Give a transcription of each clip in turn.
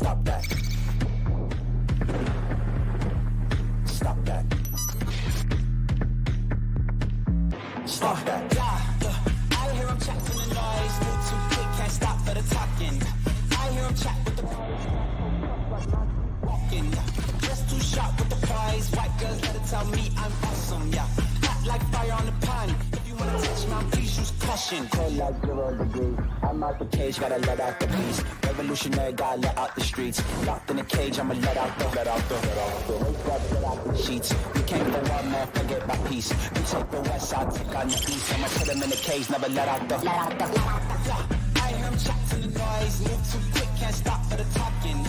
Stop that. Stop that. Stop that. I hear him chat from the noise. Move too quick, can't stop for the talking. I hear him chat with the walking. Just too sharp with the prize. White girls let it tell me I'm awesome, yeah. Hot like fire on the pond. If you wanna touch my please use caution. Cold like 0 degrees. I'm out the cage, gotta let out the beast. Revolutionary, gotta let out the streets. Locked in a cage, I'ma let out the sheets. We can't go out, man, forget my peace. We take the west side, take on the east. I'ma put him in the cage, never let out the. I hear him chat to the noise. Move too quick, can't stop for the talking.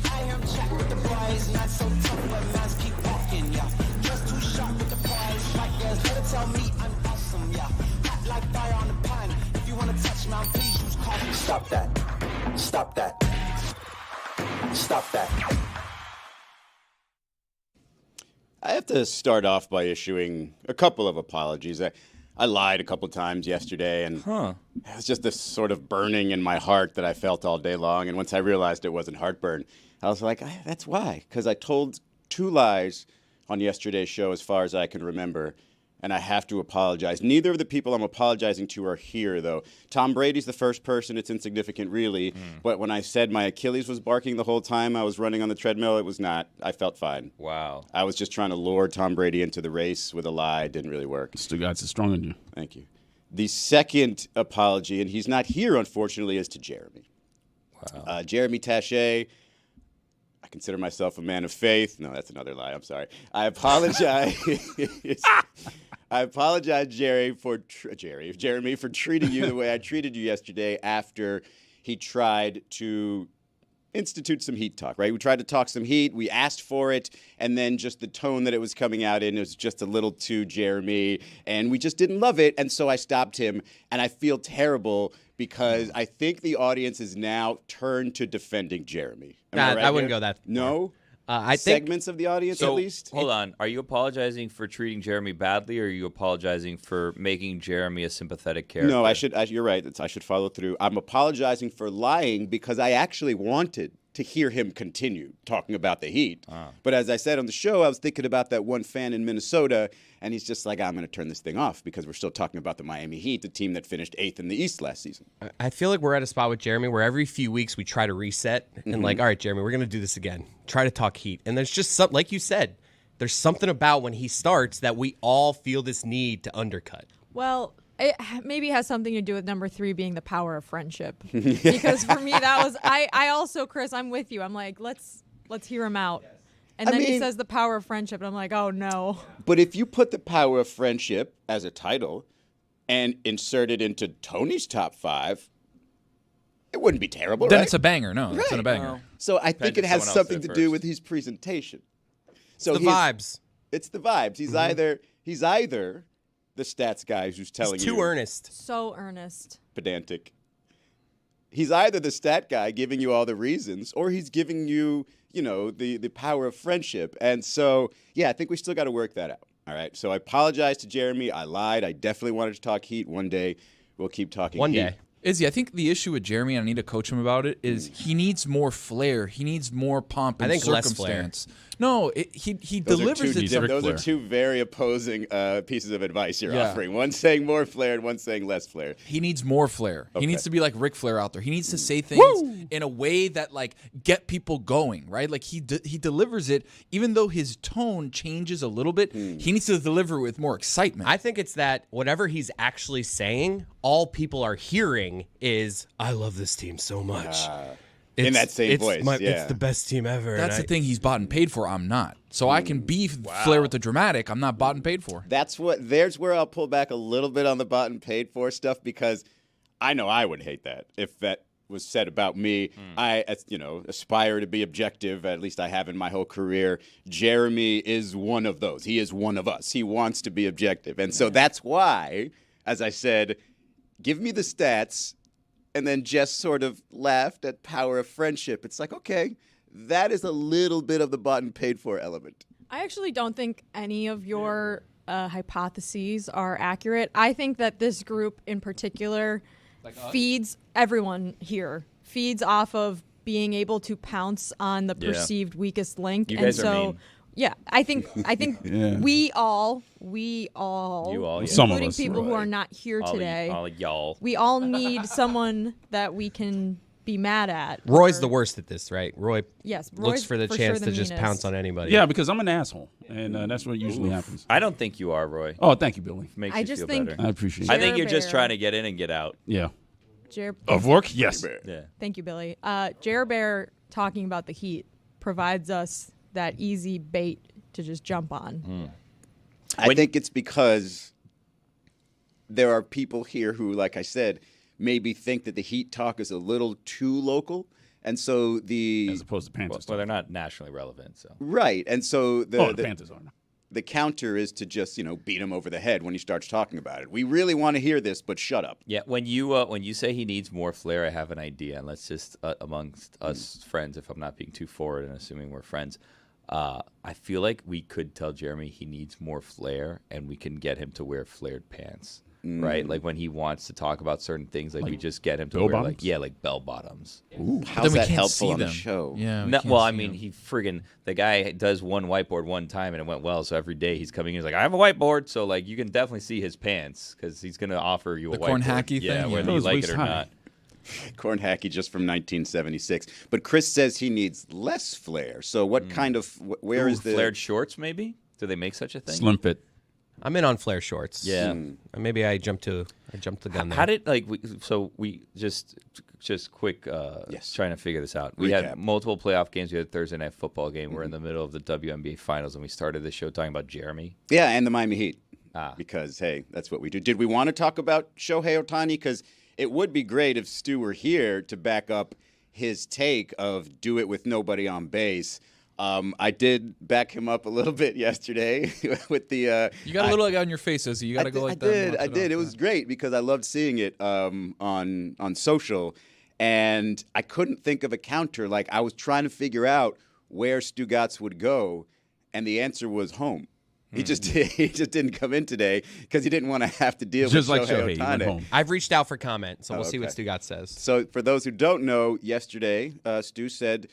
I hear him chat with the boys. Not so tough, but mans keep walking, yeah. Just too sharp with the prize. White girls, let it tell me I'm awesome, yeah. Hot like fire on the pond. If you wanna touch me, please use caution. Stop that. Stop that. Stop that. I have to start off by issuing a couple of apologies. I lied a couple times yesterday, and it was just this sort of burning in my heart that I felt all day long. And once I realized it wasn't heartburn, I was like, that's why. Because I told 2 lies on yesterday's show as far as I can remember, and I have to apologize. Neither of the people I'm apologizing to are here, though. Tom Brady's the first person. It's insignificant, really. But when I said my Achilles was barking the whole time I was running on the treadmill, it was not. I felt fine. Wow. I was just trying to lure Tom Brady into the race with a lie. It didn't really work. Stugotz is strong on you. Thank you. The second apology, and he's not here, unfortunately, is to Jeremy. Wow. Jeremy Taché. I consider myself a man of faith. No, that's another lie. I'm sorry. I apologize. I apologize, Jeremy, for treating you the way I treated you yesterday after he tried to institute some heat talk, right? We tried to talk some heat. We asked for it, and then just the tone that it was coming out in was just a little too Jeremy, and we just didn't love it, and so I stopped him, and I feel terrible because I think the audience is now turned to defending Jeremy. I wouldn't go that far. No? I think segments of the audience, at least? Hold on. Are you apologizing for treating Jeremy badly, or are you apologizing for making Jeremy a sympathetic character? No, you're right. I should follow through. I'm apologizing for lying because I actually wanted to hear him continue talking about the Heat. But as I said on the show, I was thinking about that one fan in Minnesota, and he's just like, I'm going to turn this thing off because we're still talking about the Miami Heat, the team that finished 8th in the East last season. I feel like we're at a spot with Jeremy where every few weeks we try to reset and like, all right, Jeremy, we're going to do this again. Try to talk Heat. And there's just something, like you said, there's something about when he starts that we all feel this need to undercut. Well, it maybe has something to do with number 3 being the power of friendship. Because for me, that was I also, Chris, I'm with you. I'm like, let's hear him out. And then he says the power of friendship, and I'm like, oh no. But if you put the power of friendship as a title and insert it into Tony's top 5, it wouldn't be terrible, Then right? it's a banger. No, it's not a banger. No. So I think it has someone else something did to do first. with his presentation. So The vibes. It's the vibes. He's either the stats guy who's telling He's you too earnest. So earnest. pedantic. He's either the stat guy giving you all the reasons, or he's giving you, the power of friendship. And so, I think we still got to work that out. All right. So I apologize to Jeremy. I lied. I definitely wanted to talk Heat. One day we'll keep talking One Heat. day. Izzy, I think the issue with Jeremy, and I need to coach him about it, is he needs more flair. He needs more pomp and I think less flair. circumstance. No, he Those delivers it. Those are two very opposing pieces of advice you're Yeah. offering. One saying more flair and one saying less flair. He needs more flair. Okay. He needs to be like Ric Flair out there. He needs to say things in a way that get people going, right? Like he delivers it, even though his tone changes a little bit. He needs to deliver with more excitement. I think it's that whatever he's actually saying, all people are hearing is, I love this team so much. In that same voice, It's the best team ever. That's the thing. He's bought and paid for. I'm not. So I can be Flair with the dramatic. I'm not bought and paid for. There's where I'll pull back a little bit on the bought and paid for stuff, because I know I would hate that if that was said about me. I, aspire to be objective. At least I have in my whole career. Jeremy is one of those. He is one of us. He wants to be objective. And so that's why, as I said, give me the stats, and then just sort of laughed at power of friendship. It's like, okay, that is a little bit of the bought and paid for element. I actually don't think any of your hypotheses are accurate. I think that this group in particular feeds everyone here, feeds off of being able to pounce on the Yeah. perceived weakest link. You and guys are so, mean. yeah, I think Yeah. we all, You all, yeah. Some of including us, people who right. are not here all today, all y'all. we all need someone that we can be mad at. Roy's or- the worst at this, right? Roy Yes, looks Roy's for the sure chance the to just meanest. pounce on anybody. Yeah, because I'm an asshole, and that's what usually happens. I don't think you are, Roy. Oh, thank you, Billy. Makes I you just feel think- better. I appreciate I it. think you're just Bear. trying to get in and get out. Yeah. Jer- Of work? Yes. Yeah. Thank you, Billy. Jer Bear talking about the Heat provides us that easy bait to just jump on. I think it's because there are people here who, like I said, maybe think that the Heat talk is a little too local. And so As opposed to Panthers. Well, they're not nationally relevant, so. right. And so the Panthers are. the counter is to just, beat him over the head when he starts talking about it. We really want to hear this, but shut up. Yeah, when you say he needs more flair, I have an idea, and let's just amongst us friends, if I'm not being too forward and assuming we're friends, I feel like we could tell Jeremy he needs more flair, and we can get him to wear flared pants, right? Like when he wants to talk about certain things, like we just get him to bell wear bottoms? like bell bottoms. How's we that can't helpful see on the them. show? Yeah. we No, can't well, I see mean, them. he friggin' the guy does one whiteboard one time and it went well. So every day he's coming in, he's like, I have a whiteboard. So like you can definitely see his pants because he's gonna offer you a The whiteboard. corn hacky yeah, thing? whether Yeah. you Those like waist it or high. not. Corn hacky just from 1976. But Chris says he needs less flair. So what kind of where is the flared shorts? Maybe do they make such a thing? Slim fit. I'm in on flare shorts. Yeah. Maybe I jumped the gun there. How did we just quick Yes. trying to figure this out. We Recap. had multiple playoff games. We had a Thursday night football game. We're in the middle of the WNBA finals, and we started the show talking about Jeremy. Yeah, and the Miami Heat. Ah. Because, hey, that's what we do. Did we want to talk about Shohei Otani? Because it would be great if Stu were here to back up his take of do it with nobody on base. I did back him up a little bit yesterday with the. You got a little egg on your face, so you got to go like that. I did. It was great because I loved seeing it on social, and I couldn't think of a counter. Like I was trying to figure out where Stugotz would go, and the answer was home. He just didn't come in today because he didn't want to have to deal Just with like Shohei Shohei, he went Otani. home. I've reached out for comment, so we'll see what okay. Stugotz says. So for those who don't know, yesterday Stu said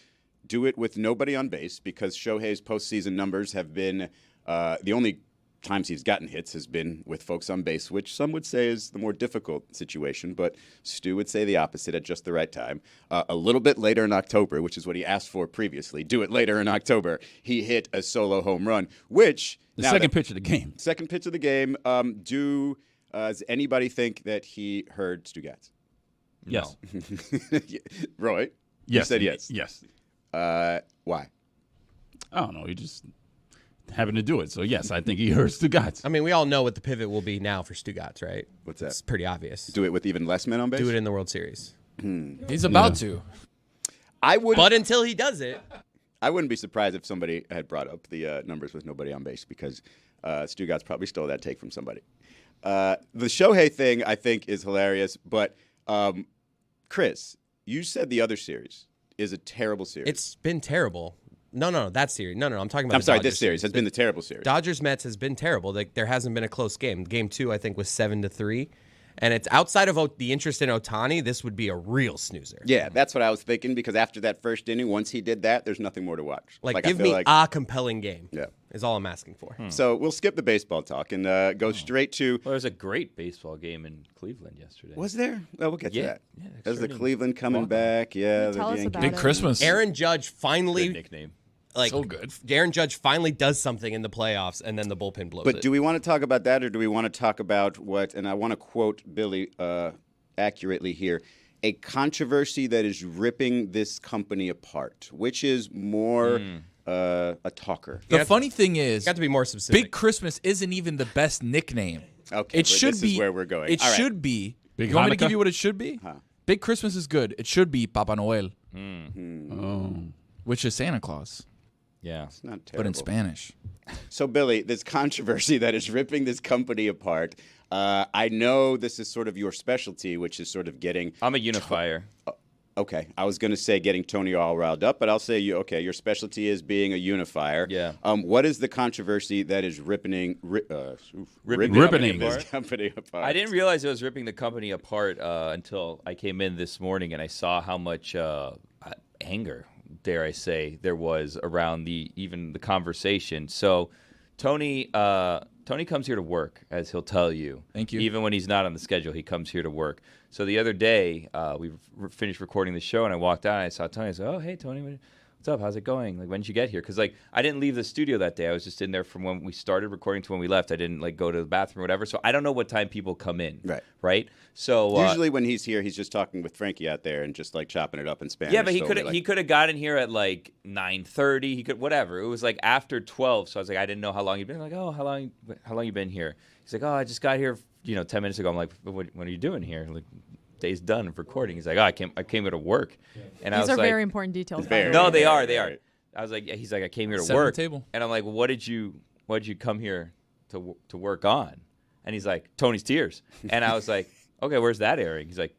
do it with nobody on base because Shohei's postseason numbers have been the only times he's gotten hits has been with folks on base, which some would say is the more difficult situation, but Stu would say the opposite at just the right time. A little bit later in October, which is what he asked for previously, do it later in October, he hit a solo home run, which... The now second that- pitch of the game. Second pitch of the game. Does anybody think that he heard Stugotz? Yes. Roy? Yes. You said yes. Yes. Why? I don't know. He just having to do it. So, yes, I think he heard Stugotz. I mean, we all know what the pivot will be now for Stugotz, right? What's that? It's pretty obvious. Do it with even less men on base? Do it in the World Series. He's about to. I would. But until he does it, I wouldn't be surprised if somebody had brought up the numbers with nobody on base because Stugotz probably stole that take from somebody. The Shohei thing I think is hilarious, but Chris, you said the other series is a terrible series. it's been terrible. No, that series. No, I'm talking about. I'm the sorry, Dodgers this series has been the terrible series. Dodgers Mets has been terrible. Like there hasn't been a close game. Game 2, I think, was 7-3, and it's outside of the interest in Otani. This would be a real snoozer. Yeah, that's what I was thinking because after that first inning, once he did that, there's nothing more to watch. Like I give feel me like- a compelling game. Yeah. Is all I'm asking for. So we'll skip the baseball talk and go straight to. Well, there was a great baseball game in Cleveland yesterday. Was there? Well, we'll get to Yeah, that. yeah, There's the exciting. Cleveland coming back. Yeah, the Tell us Yankees. about Big it. Christmas. Aaron Judge Good finally nickname. So good. Aaron Judge finally does something in the playoffs, and then the bullpen blows But it. do we want to talk about that, or do we want to talk about what? And I want to quote Billy accurately here: a controversy that is ripping this company apart. Which is more a talker? The funny thing is, Got to be more specific. Big Christmas isn't even the best nickname. Okay, It but should this be is where we're going. It All right. should be. Big You want me to Hanukkah? give you what it should be? Big Christmas is good. It should be Papa Noel, which is Santa Claus, Yeah. It's not but in terrible. Spanish. So, Billy, this controversy that is ripping this company apart. I know this is sort of your specialty, which is sort of getting. I'm a unifier. Okay, I was going to say getting Tony all riled up, but I'll say your specialty is being a unifier. Yeah. What is the controversy that is ripping Ripping. this company apart? I didn't realize it was ripping the company apart until I came in this morning and I saw how much anger, dare I say, there was around even the conversation. So Tony comes here to work, as he'll tell you. Thank you. Even when he's not on the schedule, he comes here to work. So the other day, we finished recording the show, and I walked out, and I saw Tony. I said, "Oh, hey, Tony, what's up? How's it going? Like, when did you get here?" Because, like, I didn't leave the studio that day. I was just in there from when we started recording to when we left. I didn't, like, go to the bathroom or whatever. So I don't know what time people come in. Right? So usually when he's here, he's just talking with Frankie out there and just, like, chopping it up in Spanish. Yeah, but he so could have gotten here at, like, 9:30. He could, whatever. It was, like, after 12. So I was like, I didn't know how long you'd been. I'm like, oh, how long you been here? He's like, oh, I just got here, 10 minutes ago. I'm like, what are you doing here? Like, day's done of recording. He's like, oh, I came here to work. And These are very important details. No, they are. I was like, he's like, I came here to work. The table. And I'm like, well, what did you come here to work on? And he's like, Tony's Tears. And I was like, okay, where's that airing? He's like,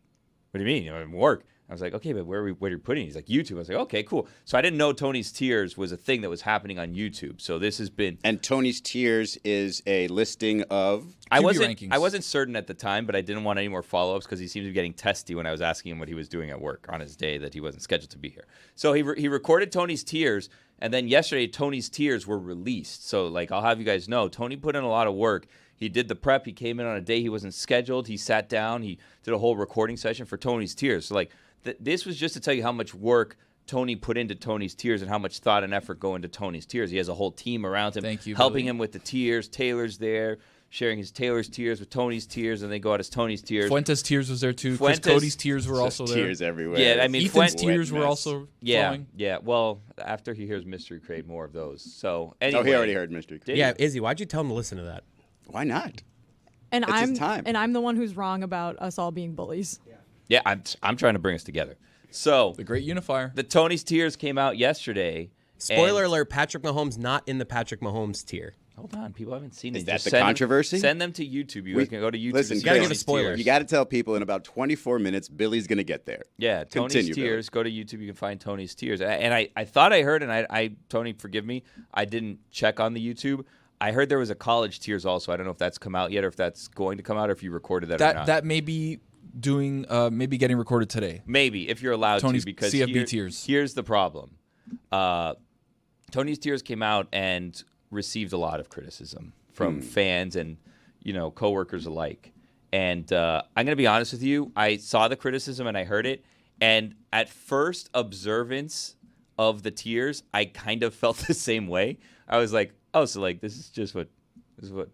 what do you mean? I'm work. I was like, okay, but where are you putting it? He's like, YouTube. I was like, okay, cool. So I didn't know Tony's Tears was a thing that was happening on YouTube. So this has been. And Tony's Tears is a listing of. I wasn't certain at the time, but I didn't want any more follow-ups because he seemed to be getting testy when I was asking him what he was doing at work on his day that he wasn't scheduled to be here. So he recorded Tony's Tears, and then yesterday Tony's Tears were released. So, like, I'll have you guys know, Tony put in a lot of work. He did the prep. He came in on a day he wasn't scheduled. He sat down. He did a whole recording session for Tony's Tears. So, like, this was just to tell you how much work Tony put into Tony's Tears and how much thought and effort go into Tony's Tears. He has a whole team around him helping him with the tears. Taylor's there, sharing his Taylor's Tears with Tony's Tears, and they go out as Tony's Tears. Fuentes' Tears was there too. Cody's Tears were also there. Tears everywhere. Yeah, I mean, Ethan's Tears were also flowing. Yeah. Well, after he hears Mystery Crate, more of those. So anyway, he already heard Mystery Crate. Yeah, Izzy, why'd you tell him to listen to that? Why not? And It's his time. I'm the one who's wrong about us all being bullies. Yeah, I'm trying to bring us together. So The great unifier. the Tony's Tears came out yesterday. Spoiler alert, Patrick Mahomes not in the Patrick Mahomes tier. Hold on, people haven't seen it. Is that Just the send them- controversy? Send them to YouTube. You guys can go to YouTube. Listen, and see gotta give Tony's a spoiler. Tears. You got to tell people in about 24 minutes, Billy's going to get there. Yeah, Tony's Continue, Tears. Go to YouTube. You can find Tony's Tears. And I thought I heard, and I Tony, forgive me, I didn't check on the YouTube. I heard there was a College Tears also. I don't know if that's come out yet or if that's going to come out or if you recorded that or not. That may be maybe getting recorded today. Maybe, if you're allowed Tony's to, because CFB Tears. Here's the problem. Tony's Tears came out and received a lot of criticism from fans and, coworkers alike. And I'm going to be honest with you. I saw the criticism and I heard it. And at first observance of the Tears, I kind of felt the same way. I was like, oh, so like this is what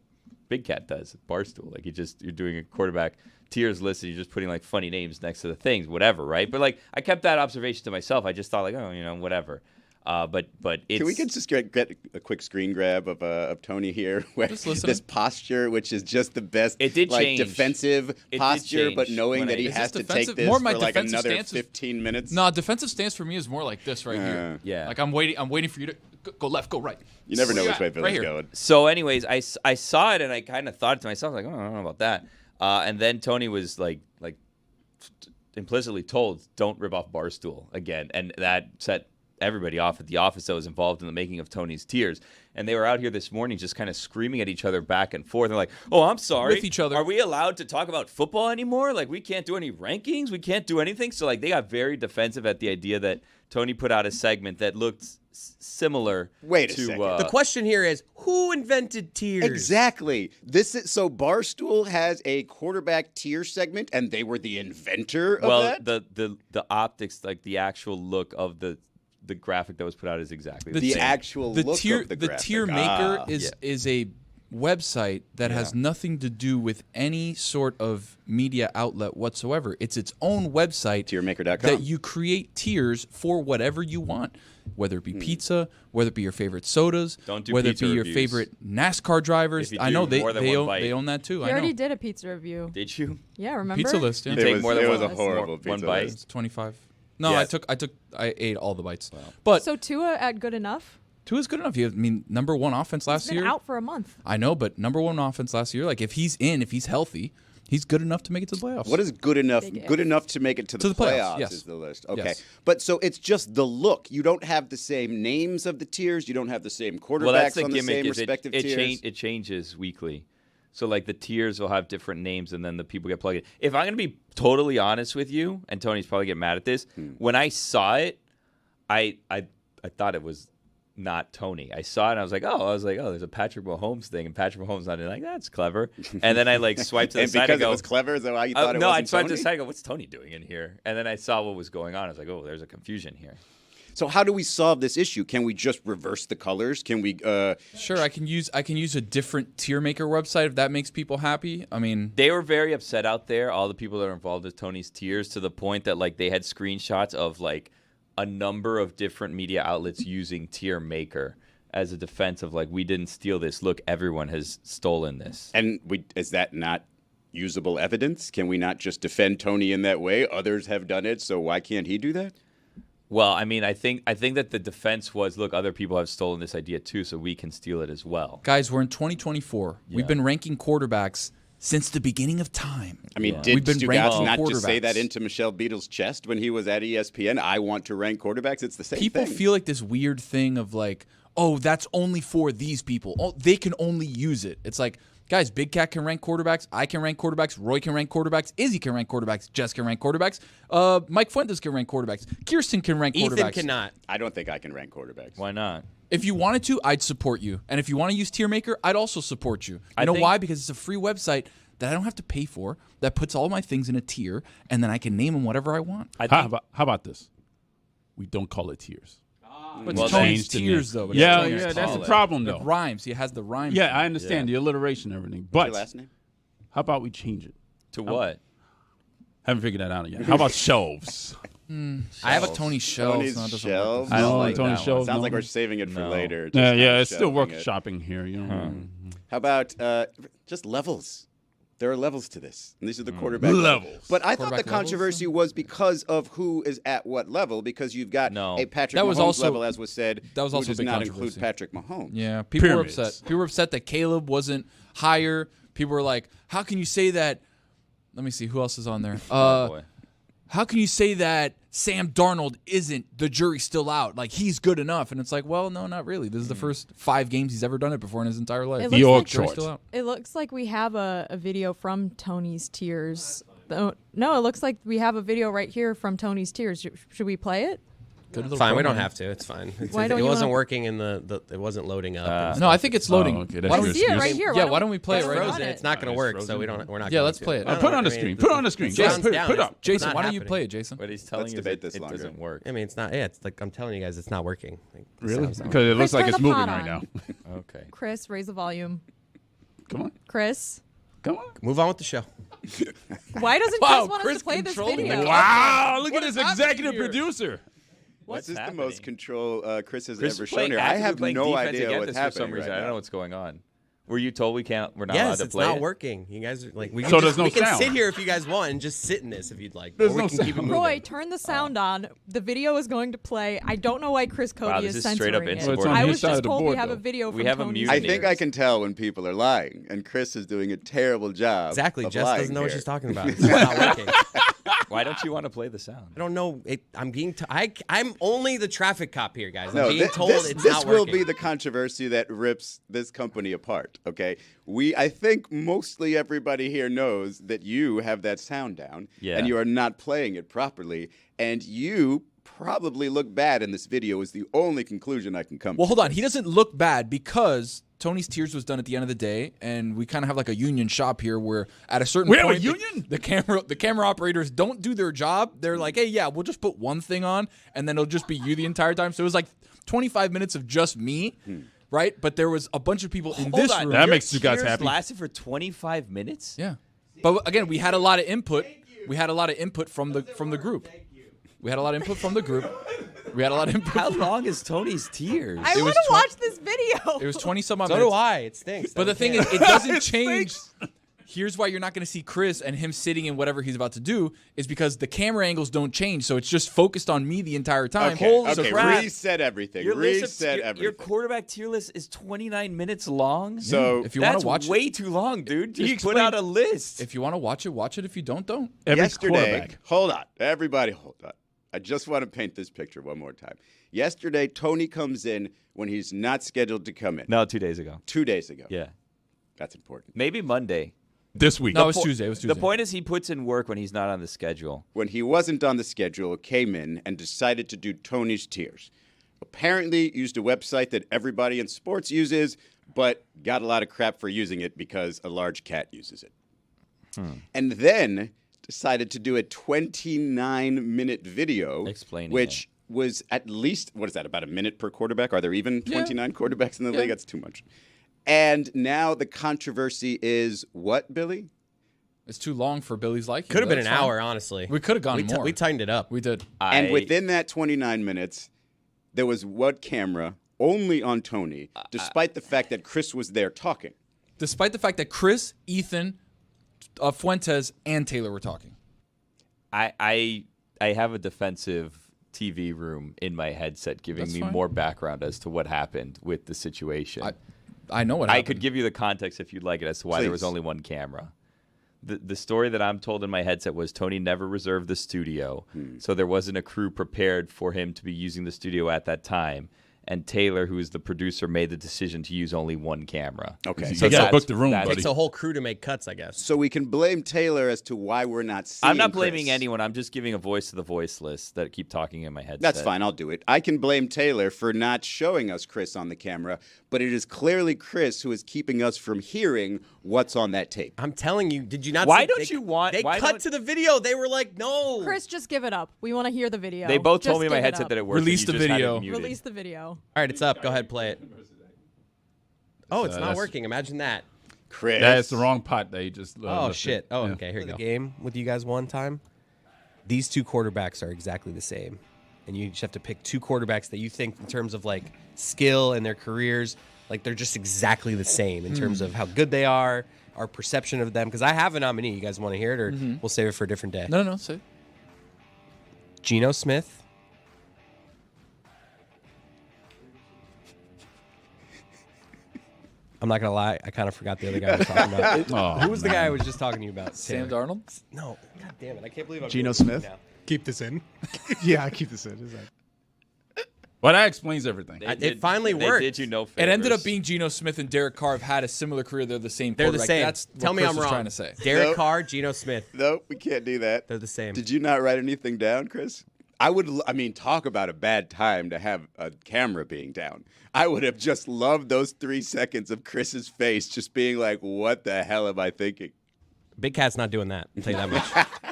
Big Cat does at Barstool. Like you're doing a quarterback Tears list and you're just putting like funny names next to the things, whatever, right? But like I kept that observation to myself. I just thought like, oh, whatever. But it's. Can we just get a quick screen grab of Tony here? Where this posture, which is just the best, it did change. Defensive posture, but knowing that he has to take this more for my like another stance 15 minutes. No, defensive stance for me is more like this right here. Yeah. Like I'm waiting for you to go left, go right. You never know which way right Billy's here. going. So, anyways, I saw it and I kind of thought to myself like, oh, I don't know about that. And then Tony was like implicitly told, don't rip off Barstool again, and that set everybody off at the office that was involved in the making of Tony's Tears. And they were out here this morning just kind of screaming at each other back and forth. They're like, oh, I'm sorry. With each other. Are we allowed to talk about football anymore? Like, we can't do any rankings? We can't do anything? So, like, they got very defensive at the idea that Tony put out a segment that looked similar Wait a to... second. The question here is, who invented Tears? Exactly. So Barstool has a quarterback tier segment, and they were the inventor of that? the optics, like the actual look of the graphic that was put out is exactly the The same. actual The look tier of the the graphic. tier maker is a website that has Yeah. nothing to do with any sort of media outlet whatsoever. It's its own website Tiermaker.com. that you create tiers for whatever you want, whether it be pizza, whether it be your favorite sodas, Don't do whether pizza it be your reviews. favorite NASCAR drivers. If you I know do they more than they one own, bite. they own that too. You I already know. did a pizza review. Did you? Yeah, remember? Pizza list. Yeah. You take more than it was one. a horrible One pizza bite. list. It's 25. No, Yes. I ate all the bites. But So Tua at good enough? Tua's good enough. Number one offense last He's been year. out for a month. I know, but number one offense last year. Like if he's healthy, he's good enough to make it to the playoffs. What is good enough? Big if. Good enough to make it to the playoffs, playoffs yes. is the list. Okay, Yes. but so it's just the look. You don't have the same names of the tiers. You don't have the same quarterbacks Well, that's the on the gimmick. same Is respective it tiers. it changes weekly. So like the tiers will have different names, and then the people get plugged in. If I'm gonna be totally honest with you, and Tony's probably getting mad at this, when I saw it, I thought it was not Tony. I saw it and I was like, oh, there's a Patrick Mahomes thing, and Patrick Mahomes not in. Like, that's clever. And then I like swiped to the And side because and go, it was clever, is that why you thought it no, I wasn't swiped to Tony? the side and go, what's Tony doing in here? And then I saw what was going on. I was like, oh, there's a confusion here. So how do we solve this issue? Can we just reverse the colors? Can we? Sure, I can use a different tier maker website if that makes people happy. I mean, They were very upset out there, all the people that are involved with Tony's tiers, to the point that like they had screenshots of like a number of different media outlets using tier maker as a defense of like, we didn't steal this. Look, everyone has stolen this. And is that not usable evidence? Can we not just defend Tony in that way? Others have done it, so why can't he do that? Well, I mean, I think that the defense was, look, other people have stolen this idea too, so we can steal it as well. guys, we're in 2024. We've been ranking quarterbacks since the beginning of time. I mean, Yeah. did We've been Stugotz ranking not just say quarterbacks. that into Michelle Beadle's chest when he was at ESPN? I want to rank quarterbacks. It's the same People thing. feel like this weird thing of like, oh, that's only for these people. Oh, they can only use it. It's like, guys, Big Cat can rank quarterbacks. I can rank quarterbacks. Roy can rank quarterbacks. Izzy can rank quarterbacks. Jess can rank quarterbacks. Mike Fuentes can rank quarterbacks. Kirsten can rank quarterbacks. Ethan cannot. I don't think I can rank quarterbacks. Why not? If you wanted to, I'd support you. And if you want to use Tier Maker, I'd also support you. You know think- why? Because it's a free website that I don't have to pay for, that puts all my things in a tier, and then I can name them whatever I want. I How think about this? We don't call it tiers. But Well, it's Tony's Change the tiers, name. though. But Yeah, it's Tony's yeah, that's the it. problem, It though. rhymes. He has the rhyme. Yeah, I understand the alliteration and everything. But Your last name? how about we change it? to what? Haven't figured that out yet. How about shelves? I have a Tony Shelves. Tony's no, it doesn't Shelves? work. I don't like like Tony that one. shelves. Sounds like no. we're saving it for No. later. just Yeah, kind yeah, of it's still shelving work it. shopping here. You know. How about just levels? There are levels to this, and these are the quarterback Levels. But I thought the Quarterback levels? controversy was because of who is at what level. Because you've got No. a Patrick That was Mahomes also- level, as was said. that was who also a does big not controversy. include Patrick Mahomes. Yeah, people Pyramids. were upset. People were upset that Caleb wasn't higher. People were like, how can you say that? Let me see. Who else is on there? Boy. How can you say that Sam Darnold isn't the jury's still out? Like, he's good enough. And it's like, well, no, not really. This is the first 5 games he's ever done it before in his entire life. It The looks org like- Jury's chart. still out. It looks like we have a video from Tony's tiers. No, it looks like we have a video right here from Tony's tiers. Should we play it? Go to the Fine, we don't program. have to. It's fine. Why don't it you wasn't wanna- working in it wasn't loading up. No, I think it's loading. okay, that's Why I don't your we- see it excuse. right here. Yeah, why don't we play it It's right now? frozen. It's not going to It's work, frozen. so we're not. Yeah, going let's to. play it. I don't Put it know, on the I mean, screen. Put it on the screen. Jason, Put it down. up. Jason, not why don't you happening. play it, Jason? What he's telling Let's you is debate that this it longer. doesn't work. I mean, it's not. Yeah, it's like I'm telling you guys, it's not working. Like, the Really? sound's not Because it looks Chris, like turn it's the moving pod right on. now. Okay. Chris, raise the volume. Come on. Chris, Come on. working. Move on with the show. why doesn't Wow, Chris want us Chris to play this controlling video? the- Wow, look What at is this happening executive here? producer. This is the happening? most control Chris has Chris ever is shown playing here. I actively have playing no defense idea against what's us for happening some reason. right I don't know now. what's going on. Were you told we're not allowed Yes, to it's play not it? working. You guys are like, we can, So just, there's no we can sound. sit here if you guys want and just sit in this if you'd like. There's or we no can keep it sound. moving. Roy, turn the sound on. The video is going to play. I don't know why Chris Cody Wow, this is is straight up censoring it. insubordinate. I Well, was it's on his side just of the told we board, have a though. video We from have a Tony's mute. I think I tiers. can tell when people are lying, and Chris is doing a terrible job. Exactly. of Jess lying doesn't know what here. she's talking about. It's not working. Why don't you want to play the sound? I don't know. I'm being. I'm only the traffic cop here, guys. I'm No, being told this it's not will working. be the controversy that rips this company apart. Okay, I think mostly everybody here knows that you have that sound down, Yeah. and you are not playing it properly, and you probably look bad in this video. Is the only conclusion I can come Well, to. hold on. He doesn't look bad because Tony's tiers was done at the end of the day, and we kind of have like a union shop here where at a certain We have a point, union? the camera operators don't do their job. They're like, hey, yeah, we'll just put one thing on, and then it'll just be you the entire time. So it was like 25 minutes of just me, right? But there was a bunch of people in this room. That Your makes you guys tiers happy. lasted for 25 minutes? Yeah, but again, we had a lot of input. We had a lot of input from the group. We had a lot of input from the group. We had a lot of input. How long is Tony's tiers? I It want was to tw- watch this video. It was 20 some odd So minutes. do I. It stinks. But the thing is, it doesn't change. Here's why you're not going to see Chris and him sitting in whatever he's about to do is because the camera angles don't change, so it's just focused on me the entire time. Okay, Holy okay, crap. reset everything. Your list of- Reset your- everything. Your quarterback tier list is 29 minutes long. So If you want That's to watch way it, too long, dude. Just put explained- out a list. if you want to watch it, watch it. If you don't, don't. Every yesterday, quarterback. hold on, everybody, hold on. I just want to paint this picture one more time. Yesterday, Tony comes in when he's not scheduled to come in. No, 2 days ago. 2 days ago. Yeah. That's important. Maybe Monday. This week. No, it was Tuesday. It was Tuesday. The point is he puts in work when he's not on the schedule. When he wasn't on the schedule, came in and decided to do Tony's Tiers. Apparently used a website that everybody in sports uses, but got a lot of crap for using it because a large cat uses it. And then decided to do a 29-minute video, Explaining which was at least, what is that, about a minute per quarterback? Are there even 29 quarterbacks in the league? That's too much. And now the controversy is what, Billy? It's too long for Billy's liking. Could have been an That's fine. hour, honestly. We could have gone more. We tightened it up. We did. And within that 29 minutes, there was one camera only on Tony, despite the fact that Chris was there talking. Despite the fact that Chris, Ethan, Fuentes, and Taylor were talking. I have a defensive TV room in my headset giving That's me fine. more background as to what happened with the situation. I know what I happened. could give you the context if you'd like it as to why there was Please. only one camera. The story that I'm told in my headset was Tony never reserved the studio, so there wasn't a crew prepared for him to be using the studio at that time. And Taylor, who is the producer, made the decision to use only one camera. Okay. You got to book the room, that's- buddy. Takes a whole crew to make cuts, I guess. So we can blame Taylor as to why we're not seeing I'm not blaming Chris. anyone. I'm just giving a voice to the voiceless that keep talking in my headset. That's fine. I'll do it. I can blame Taylor for not showing us Chris on the camera, but it is clearly Chris who is keeping us from hearing what's on that tape. I'm telling you, did you not Why see- don't they- you want- They why cut don't- to the video. They were like, no. Chris, just give it up. We want to hear the video. They both told Just me in my give it headset up. that it worked. Release and you the just had it video. muted. Release the video. All right, it's up. Go ahead, play it. Oh, it's not that's- working. Imagine that. Chris. That's the wrong pot they just Oh, lifted. shit. Oh, Yeah. okay, here you go. The game with you guys one time. These two quarterbacks are exactly the same. And you just have to pick two quarterbacks that you think in terms of like skill and their careers, like they're just exactly the same in terms of how good they are, our perception of them. Because I have a nominee. You guys want to hear it, or we'll save it for a different day? No, say. Geno Smith. I'm not gonna lie, I kind of forgot the other guy I was talking about. Oh, Who was the guy I was just talking to you about? Sam Taylor? Darnold? No, god damn it! I can't believe I'm Geno doing this Smith? now. Keep this in. Yeah, I keep this in. Is that- Well, that explains everything. It finally They worked. did you no It favors. ended up being Geno Smith and Derek Carr have had a similar career. They're the same. They're the quarterback. same. That's what Tell me Chris I'm was wrong. trying to say. Derek Nope. Carr, Geno Smith. Nope, we can't do that. They're the same. Did you not write anything down, Chris? I mean, talk about a bad time to have a camera being down. I would have just loved those 3 seconds of Chris's face just being like, what the hell am I thinking? Big Cat's not doing that. I'll tell you that much.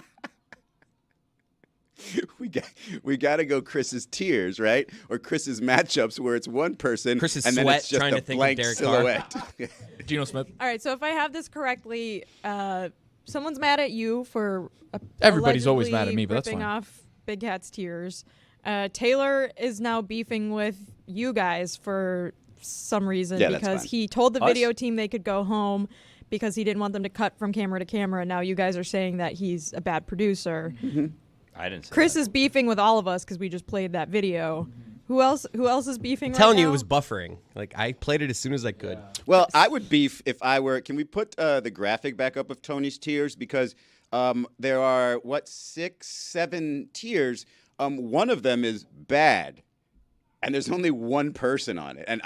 We got to go Chris's Tiers, right? Or Chris's matchups where it's one person Chris's and then sweat it's just trying a to think of blank Derek Carr. silhouette. Geno Smith. All right, so if I have this correctly, someone's mad at you for Everybody's always mad at me, allegedly but that's ripping fine. off Big Cat's Tiers. Taylor is now beefing with you guys for some reason Yeah, that's because fine. he told the Us? video team they could go home because he didn't want them to cut from camera to camera. Now you guys are saying that he's a bad producer. I didn't say Chris that. is beefing with all of us because we just played that video. Who else is beefing right telling you now? it was buffering. Like I played it as soon as I could. Well, I would beef if I were. Can we put the graphic back up of Tony's Tiers? Because there are, 6, 7 tiers. One of them is bad. And there's only one person on it. And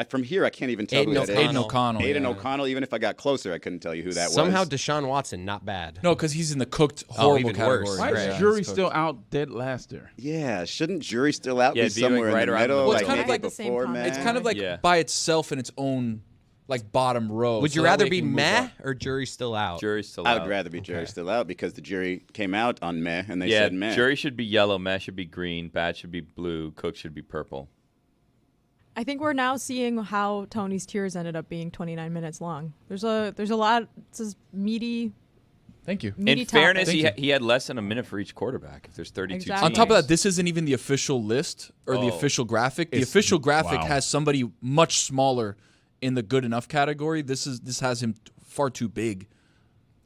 from here, I can't even tell who that is. Aiden O'Connell. Aiden yeah. O'Connell. Even if I got closer, I couldn't tell you who that Somehow was. Deshaun Watson, not bad. No, because he's in the cooked horrible even worse. category. Why Right. is Yeah, jury he's cooked. still out dead last year? Yeah, shouldn't jury still out Yeah, be it'd be, like, somewhere right in the around the middle? middle. Well, it's kind of maybe like the same before comment. Matt? It's kind of like Yeah. by itself in its own like bottom row. Would so you that rather way it be can move meh up. or jury still out? Jury's still I out. would rather be jury Okay. still out because the jury came out on meh and they Yeah, said meh. jury should be yellow, meh should be green, bad should be blue, cook should be purple. I think we're now seeing how Tony's Tiers ended up being 29 minutes long. There's a lot. It's a meaty Thank you. meaty In fairness, topic. he had less than a minute for each quarterback. If there's 32 Exactly. On top of teams. that, this isn't even the official list or the Oh. official graphic. The It's- official graphic wow. has somebody much smaller in the good enough category. This has him far too big.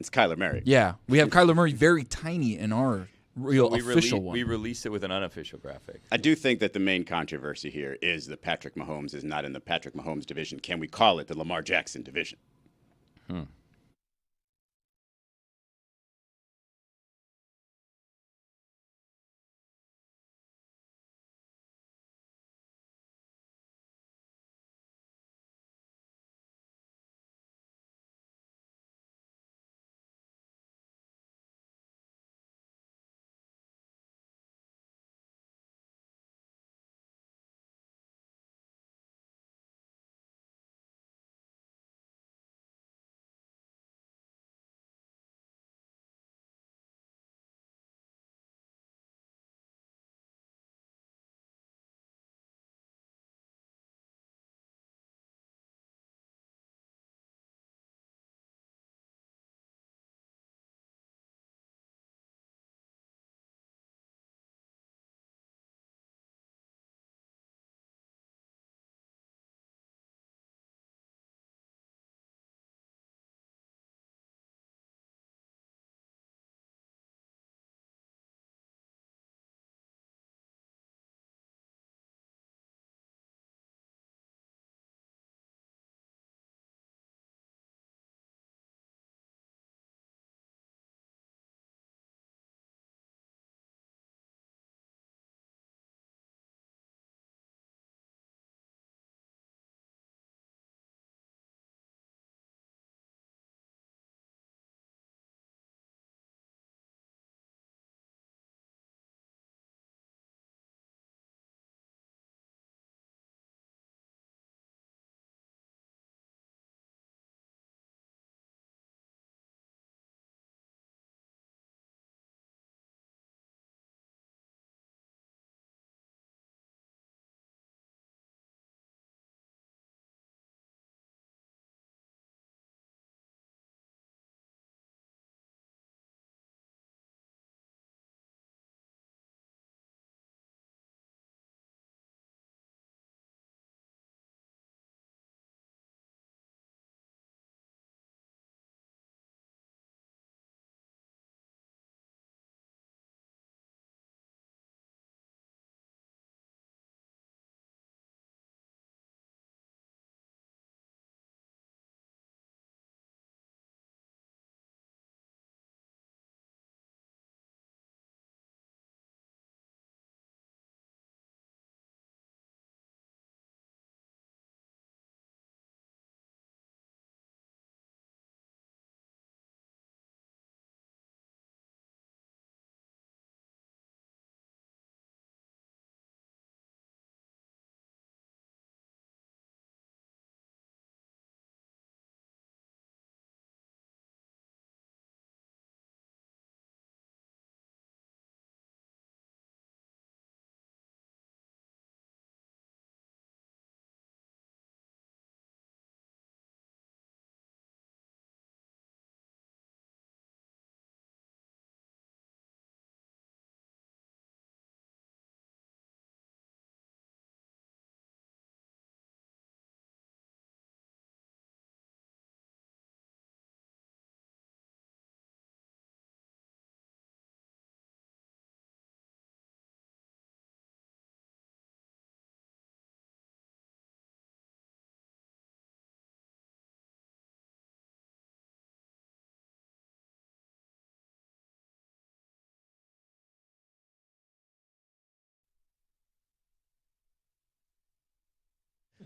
It's Kyler Murray. Yeah, we have Kyler Murray very tiny in our real official one. We released it with an unofficial graphic. I do think that the main controversy here is that Patrick Mahomes is not in the Patrick Mahomes division. Can we call it the Lamar Jackson division?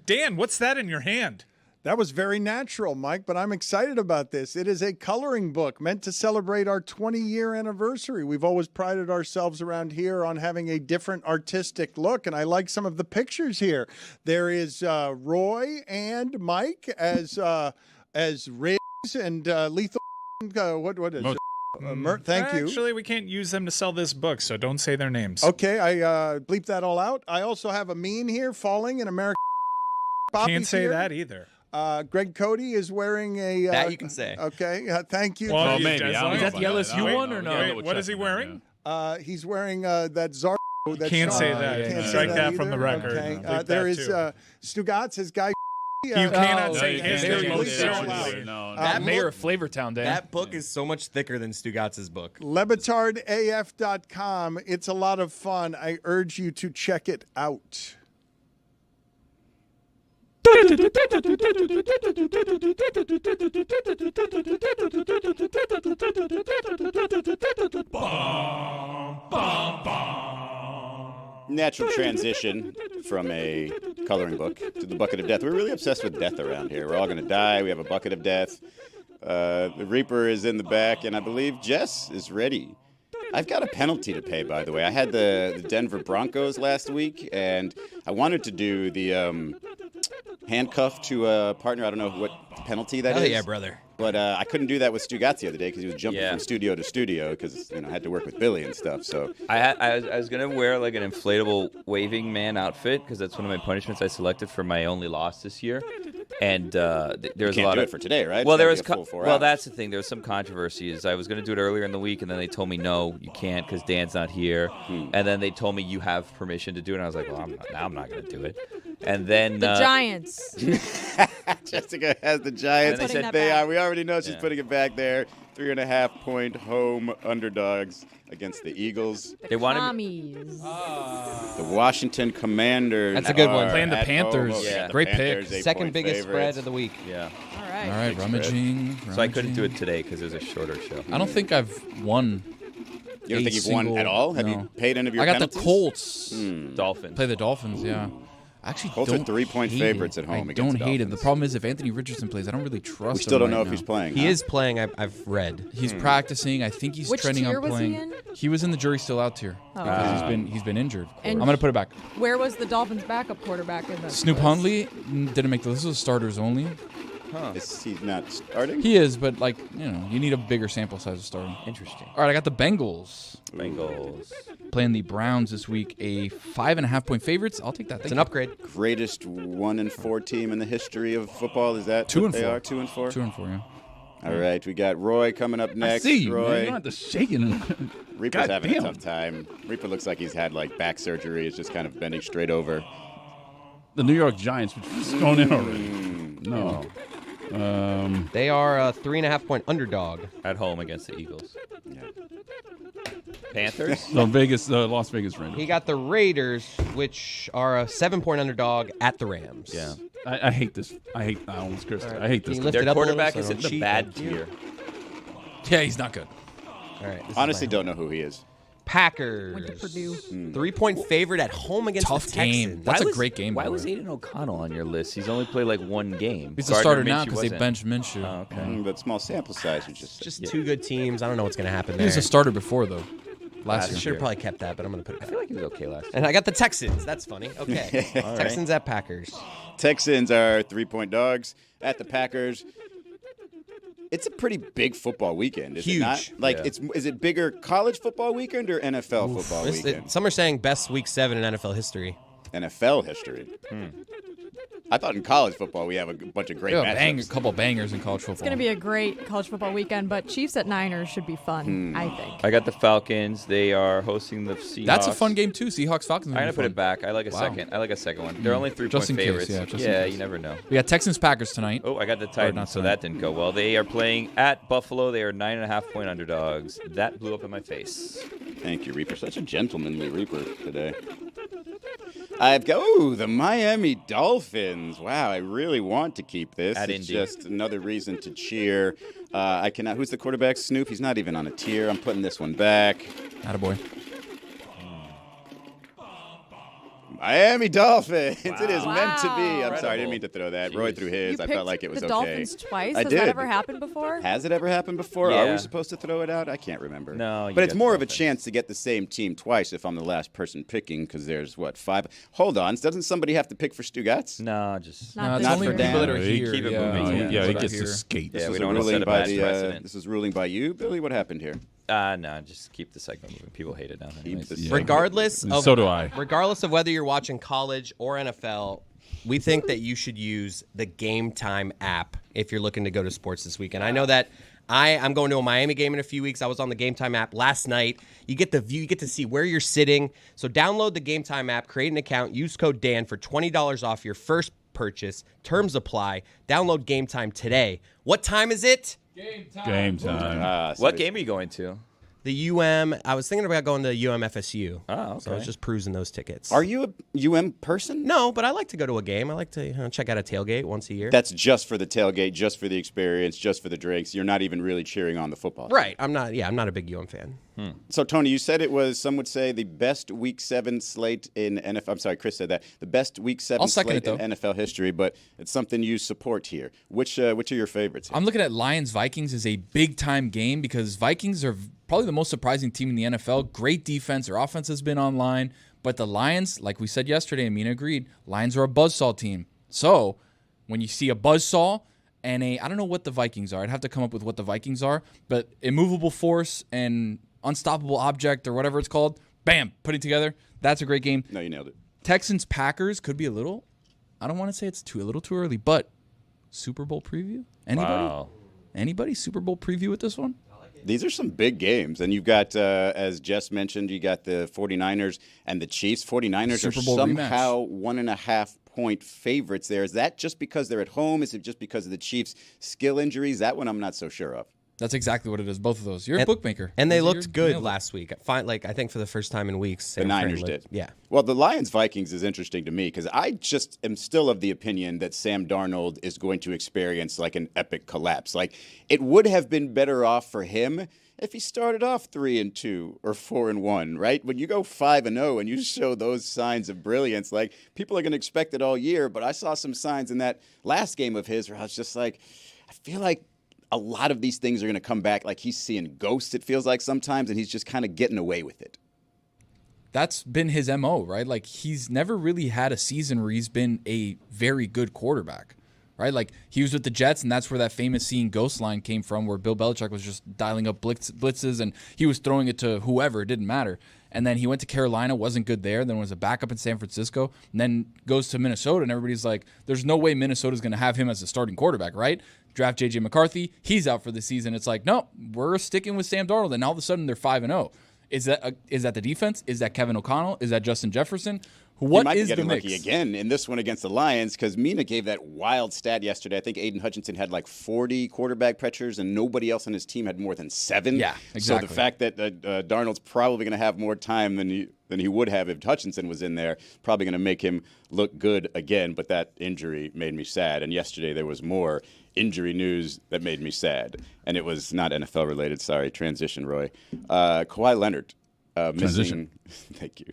Dan, what's that in your hand? That was very natural, Mike, but I'm excited about this. It is a coloring book meant to celebrate our 20-year anniversary. We've always prided ourselves around here on having a different artistic look, and I like some of the pictures here. There is Roy and Mike as Riggs and Lethal. What is it? Thank you. Actually, we can't use them to sell this book, so don't say their names. Okay, I bleep that all out. I also have a mean here falling in American. Can't say that either. Greg Cody is wearing a... that you can say. Okay, thank you. Well, maybe. Is that the LSU one or no? Wait, what is he wearing? He's wearing that Zar... Can't say that. Can't say Strike that either. from the record. Okay. Bleep there that is too. Stugotz, his guy... You cannot say you his can't name. say It's his so name. loud. No. That Mayor book, of Flavortown, Dan. that book is so much thicker than Stugotz's book. LeBatardAF.com. It's a lot of fun. I urge you to check it out. Natural transition from a coloring book to the bucket of death. We're really obsessed with death around here. We're all going to die. We have a bucket of death. The Reaper is in the back, and I believe Jess is ready. I've got a penalty to pay, by the way. I had the Denver Broncos last week, and I wanted to do the handcuff to a partner. I don't know what penalty that is. Hell yeah, brother. But I couldn't do that with Stugotz the other day because he was jumping from studio to studio because I had to work with Billy and stuff. So I was gonna wear like an inflatable waving man outfit because that's one of my punishments I selected for my only loss this year. And there was a lot do of it for today, right? Well, It's there gotta was be a full 4 well, hours. that's the thing. There was some controversies. I was gonna do it earlier in the week, and then they told me no, you can't because Dan's not here. And then they told me you have permission to do it. And I was like, well, I'm not gonna do it. And then The Giants. Jessica has the Giants. And they said they back. are. We already know she's Yeah. putting it back there. 3.5-point home underdogs against the Eagles. They wanted Commies. The Washington Commanders. That's a good one. are Playing the at Panthers. home. Yeah. The Great pick. Panthers, 8-point Second biggest spread favorites. of the week. yeah. All right. All right, Big rummaging. So I couldn't do it today because it was a shorter show. I don't think I've won. You don't a think you've won single- at all? Have no. you paid any of your I got penalties? the Colts. Dolphins. Play the Dolphins, yeah. Actually, Colts are don't 3-point hate favorites it. at home I against don't the hate it. The Dolphins. problem is if Anthony Richardson plays, I don't really trust We still him don't know right if he's now. playing. He huh? is playing, I've read. He's practicing. I think he's Which trending tier on was he playing. in? He was in the jury still out tier because he's been injured. And- I'm gonna put it back. Where was the Dolphins' backup quarterback in this? Snoop Hundley didn't make the list. This was starters only. Is he not starting? He is, but you need a bigger sample size of starting. Interesting. All right, I got the Bengals Bengals. playing the Browns this week. A 5.5-point favorites. I'll take that. It's an upgrade. Greatest 1-4 team in the history of football. Is that 2 what and they 4. are? 2-4. 2 and 4. Yeah. All right, we got Roy coming up next. See you, man. Roy. You don't have to shake it. Reaper's having a Goddamn. tough time. Reaper looks like he's had back surgery. He's just kind of bending straight over. The New York Giants, which was going in already. No. They are a 3.5-point underdog. At home against the Eagles. Panthers. The Las Vegas Raiders. He got the Raiders, which are a 7-point underdog at the Rams. Yeah. I hate this. I almost cursed. I hate this. Can you lift Their it up a little quarterback so I is don't in the cheat? bad Thank you. tier. Yeah, he's not good. All right. this is Honestly, my- don't know who he is. Packers. Went to Purdue. 3-point favorite at home against Tough the Texans. game. That's a great game. Why by the was way. Aiden O'Connell on your list? He's only played one game. He's a Gardner starter now Minshew because they wasn't. benched Minshew. Oh, okay. But small sample size. You just Just two good teams. I don't know what's going to happen He there. was a starter before though. Last I year. should have probably kept that, but I'm going to put it I back. feel like he was okay last year. And I got the Texans. That's funny. Okay. All right. Texans at Packers. Texans are 3-point dogs at the Packers. It's a pretty big football weekend, is Huge. it not? Yeah. Is it bigger college football weekend or NFL football weekend? Some are saying best week 7 in NFL history. NFL history. I thought in college football we have a bunch of great Yeah, matchups. a couple bangers in college football. It's going to be a great college football weekend, but Chiefs at Niners should be fun, I think. I got the Falcons. They are hosting the Seahawks. That's a fun game too. Seahawks Falcons. I'm gonna put it back. I like a second. I like a second one. They're only 3-point Just in case, favorites. yeah, just in case. you never know. We got Texans Packers tonight. Oh, I got the Titans, not so tonight. that didn't go well. They are playing at Buffalo. They are 9.5-point underdogs. That blew up in my face. Thank you, Reaper. Such a gentlemanly Reaper today. I've got the Miami Dolphins. Wow, I really want to keep this. At It's Indy. just another reason to cheer. I cannot. Who's the quarterback? Snoop. He's not even on a tier. I'm putting this one back. Attaboy. Miami Dolphins. It is meant to be. I'm Wow. sorry, I didn't mean to throw that. Roy threw his. You I picked felt like it was the okay. Dolphins twice. I Has did. that ever happened before? Has it ever happened before? Are Yeah. we supposed to throw it out? I can't remember. No, you but it's got more of a Dolphins. chance to get the same team twice if I'm the last person picking because there's, what, 5? Hold on. Doesn't somebody have to pick for Stugotz? No, just Not No, it's this only for year. people that are Yeah, he- here. keep it yeah. moving. Yeah, he That gets are to here. skate. Yeah, we was don't a want to ruling set a by bad the, precedent. This was ruling by you, Billy. What happened here? No, just keep the segment moving. People hate it now. anyways. the- Yeah. Regardless of So do I. Regardless of whether you're watching college or NFL, we think that you should use the Game Time app if you're looking to go to sports this weekend. I know that I'm going to a Miami game in a few weeks. I was on the Game Time app last night. You get the view, you get to see where you're sitting. So download the Game Time app, create an account, use code Dan for $20 off your first purchase. Terms apply. Download Game Time today. What time is it? Game time. So What game are you going to? The I was thinking about going to FSU. Oh, okay. So I was just perusing those tickets. Are you a UM person? No, but I like to go to a game. I like to check out a tailgate once a year. That's just for the tailgate, just for the experience, just for the drinks. You're not even really cheering on the football. Right. I'm not a big UM fan. So, Tony, you said it was, some would say, the best Week 7 slate in NFL. I'm sorry, Chris said that. The best Week 7 I'll second slate it, in NFL history, but it's something you support here. Which are your favorites here? I'm looking at Lions-Vikings as a big-time game because Vikings are probably the most surprising team in the NFL. Great defense. Their offense has been online. But the Lions, like we said yesterday, and Mina agreed, Lions are a buzzsaw team. So when you see a buzzsaw and I don't know what the Vikings are. I'd have to come up with what the Vikings are. But immovable force and unstoppable object or whatever it's called, bam, put it together. That's a great game. No, you nailed it. Texans-Packers could be a little, I don't want to say it's a little too early, but Super Bowl preview? Anybody? Wow. Anybody? Super Bowl preview with this one? These are some big games. And you've got, as Jess mentioned, you got the 49ers and the Chiefs. 49ers Super are Bowl somehow 1.5-point favorites there. Is that just because they're at home? Is it just because of the Chiefs' skill injuries? That one I'm not so sure of. That's exactly what it is, both of those. You're a bookmaker. And they You're- looked you good nailed it. last week. I think for the first time in weeks. The Niners did. Yeah. Well, the Lions-Vikings is interesting to me because I just am still of the opinion that Sam Darnold is going to experience like an epic collapse. Like, it would have been better off for him if he started off 3-2 or 4-1, right? When you go 5-0 and you show those signs of brilliance, like, people are going to expect it all year. But I saw some signs in that last game of his where I was just like, I feel like a lot of these things are going to come back. Like, he's seeing ghosts, it feels like sometimes, and he's just kind of getting away with it. That's been his MO, right? Like, he's never really had a season where he's been a very good quarterback, right? Like, he was with the Jets, and that's where that famous seeing ghost line came from, where Bill Belichick was just dialing up blitzes, and he was throwing it to whoever. It didn't matter. And then he went to Carolina, wasn't good there, then was a backup in San Francisco, and then goes to Minnesota, and everybody's like, there's no way Minnesota's going to have him as a starting quarterback, right? Draft J.J. McCarthy, he's out for the season. It's like, no, we're sticking with Sam Darnold, and all of a sudden they're 5-0. Is that the defense? Is that Kevin O'Connell? Is that Justin Jefferson? He What might is be the getting mix? lucky again in this one against the Lions because Mina gave that wild stat yesterday. I think Aiden Hutchinson had like 40 quarterback pressures and nobody else on his team had more than 7. Yeah, exactly. So the fact that Darnold's probably going to have more time than he would have if Hutchinson was in there, probably going to make him look good again. But that injury made me sad. And yesterday there was more injury news that made me sad. And it was not NFL related. Sorry, transition, Roy. Kawhi Leonard. Missing, thank you.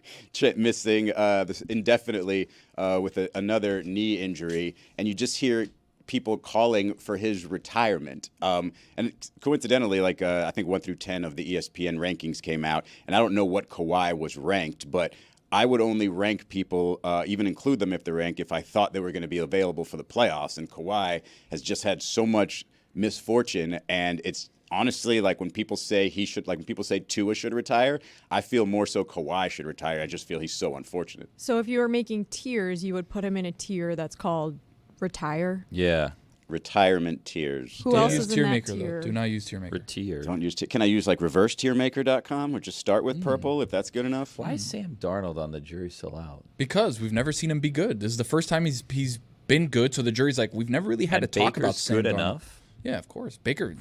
Missing this indefinitely with another knee injury, and you just hear people calling for his retirement. And coincidentally, like I think 1 through 10 of the ESPN rankings came out, and I don't know what Kawhi was ranked, but I would only rank people, even include them if they're ranked, if I thought they were going to be available for the playoffs. And Kawhi has just had so much misfortune, and it's honestly, like when people say when people say Tua should retire, I feel more so Kawhi should retire. I just feel he's so unfortunate. So if you were making tiers, you would put him in a tier that's called retire. Yeah. Retirement tiers. Who Don't else use is in that Tiermaker, tier? though. Do not use Tiermaker. Retier. Don't use. Can I use like reversetiermaker.com or just start with purple if that's good enough? Why is Sam Darnold on the jury still out? Because we've never seen him be good. This is the first time he's been good, so the jury's like, we've never really had And to talk about Baker's Sam good Darnold. enough? Yeah, of course. Baker,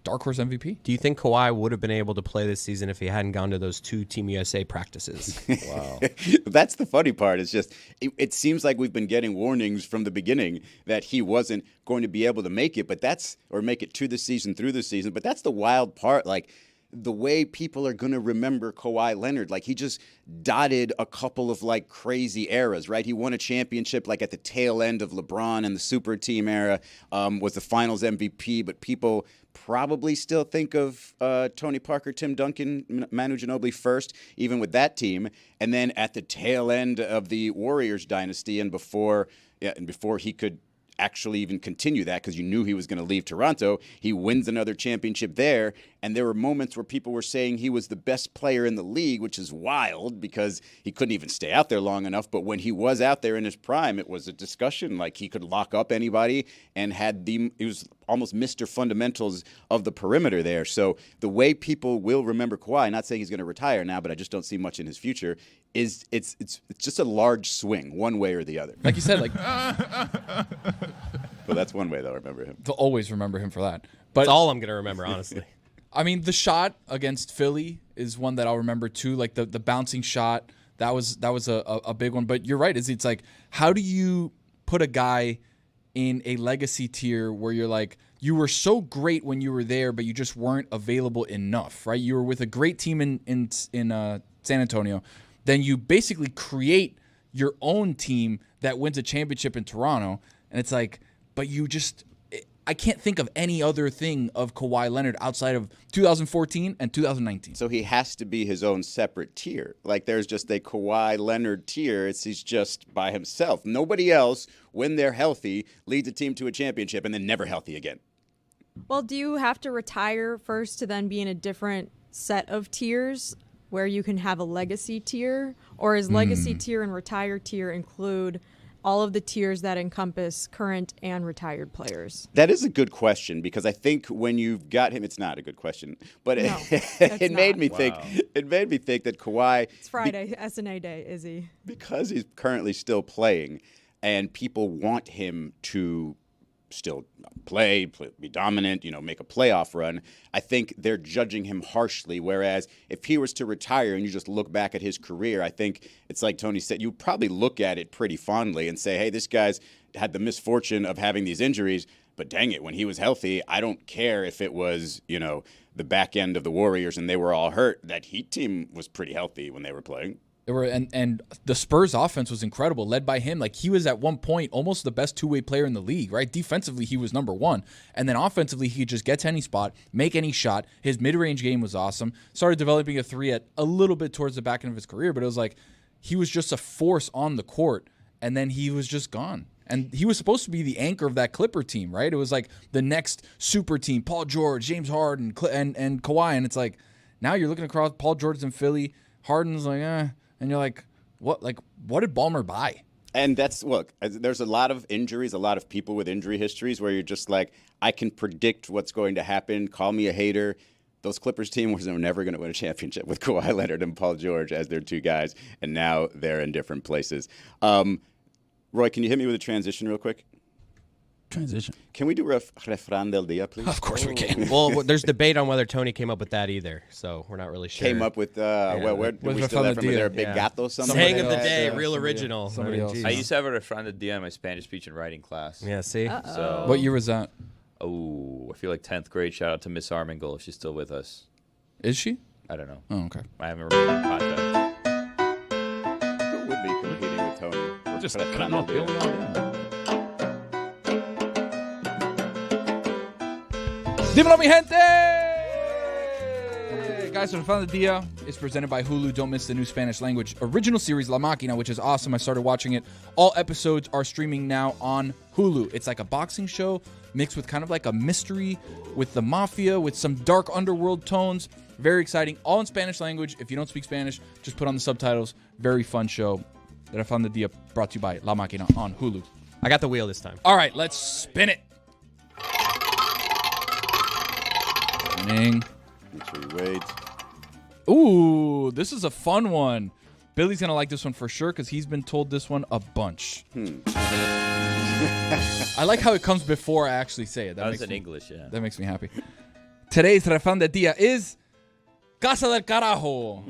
dark horse MVP. Do you think Kawhi would have been able to play this season if he hadn't gone to those 2 Team USA practices? Wow. That's the funny part. It's just it seems like we've been getting warnings from the beginning that he wasn't going to be able to make it, or make it to the season, through the season. But that's the wild part. Like, the way people are going to remember Kawhi Leonard. Like, he just dotted a couple of, like, crazy eras, right? He won a championship, like, at the tail end of LeBron and the super team era, was the finals MVP, but people probably still think of Tony Parker, Tim Duncan, Manu Ginobili first, even with that team. And then at the tail end of the Warriors dynasty and before he could actually even continue that, because you knew he was going to leave Toronto, he wins another championship there. And there were moments where people were saying he was the best player in the league, which is wild because he couldn't even stay out there long enough. But when he was out there in his prime, it was a discussion. Like, he could lock up anybody and he was almost Mr. Fundamentals of the perimeter there. So the way people will remember Kawhi, not saying he's going to retire now, but I just don't see much in his future, is it's just a large swing one way or the other. Like you said, like Well, that's one way they'll remember him. they'll always remember him for that. But That's all I'm going to remember, honestly. I mean, the shot against Philly is one that I'll remember too. Like the bouncing shot, that was a big one. But you're right, it's like, how do you put a guy in a legacy tier where you're like, you were so great when you were there, but you just weren't available enough, right? You were with a great team in San Antonio. Then you basically create your own team that wins a championship in Toronto. And it's like, but I can't think of any other thing of Kawhi Leonard outside of 2014 and 2019. So he has to be his own separate tier. Like, there's just a Kawhi Leonard tier. He's just by himself. Nobody else, when they're healthy, leads a team to a championship and then never healthy again. Well, do you have to retire first to then be in a different set of tiers where you can have a legacy tier? Or is legacy tier and retired tier include all of the tiers that encompass current and retired players? That is a good question, because I think when you've got him, it's not a good question, but No, it made not. me think. It made me think that Kawhi, It's Friday, SNA day, Izzy. because he's currently still playing, and people want him to still play, be dominant, make a playoff run, I think they're judging him harshly. Whereas if he was to retire and you just look back at his career, I think it's like Tony said, you probably look at it pretty fondly and say, hey, this guy's had the misfortune of having these injuries, but dang it, when he was healthy, I don't care if it was, the back end of the Warriors and they were all hurt. That Heat team was pretty healthy when they were playing. And the Spurs offense was incredible, led by him. Like, he was at one point almost the best two-way player in the league, right? Defensively, he was number one. And then offensively, he could just get to any spot, make any shot. His mid-range game was awesome. Started developing a three at a little bit towards the back end of his career, but it was like he was just a force on the court, and then he was just gone. And he was supposed to be the anchor of that Clipper team, right? It was like the next super team, Paul George, James Harden, and Kawhi. And it's like, now you're looking across Paul George's in Philly, Harden's like, and you're like, what? Like, what did Ballmer buy? And there's a lot of injuries, a lot of people with injury histories where you're just like, I can predict what's going to happen. Call me a hater. Those Clippers team were never going to win a championship with Kawhi Leonard and Paul George as their two guys, and now they're in different places. Roy, can you hit me with a transition real quick? Transition. Can we do refrán del día, please? Of course we can. Well, there's debate on whether Tony came up with that either, so we're not really sure. Came up with, where did we steal that from? Is there a big gato somewhere? Saying of the else, day, yeah. real Somebody original. else. Somebody else. geez. I used to have a refrán del día in my Spanish speech and writing class. Yeah, see? So, What year was that? I feel like 10th grade. Shout out to Miss Armengol if she's still with us. Is she? I don't know. Oh, okay. I haven't remained in contact. Who would be competing with Tony? Just Refrán cutting del off the día. old one. Dímelo, mi gente! Guys, Refrán del Día is presented by Hulu. Don't miss the new Spanish language original series, La Máquina, which is awesome. I started watching it. All episodes are streaming now on Hulu. It's like a boxing show mixed with kind of like a mystery with the mafia, with some dark underworld tones. Very exciting. All in Spanish language. If you don't speak Spanish, just put on the subtitles. Very fun show. Refrán del Día brought to you by La Máquina on Hulu. I got the wheel this time. All right, let's spin it. Spinning. Make sure you wait. Ooh, this is a fun one. Billy's going to like this one for sure because he's been told this one a bunch. I like how it comes before I actually say it. That was makes in me- English, yeah. That makes me happy. Today's Refrán del Día is Casa del Carajo.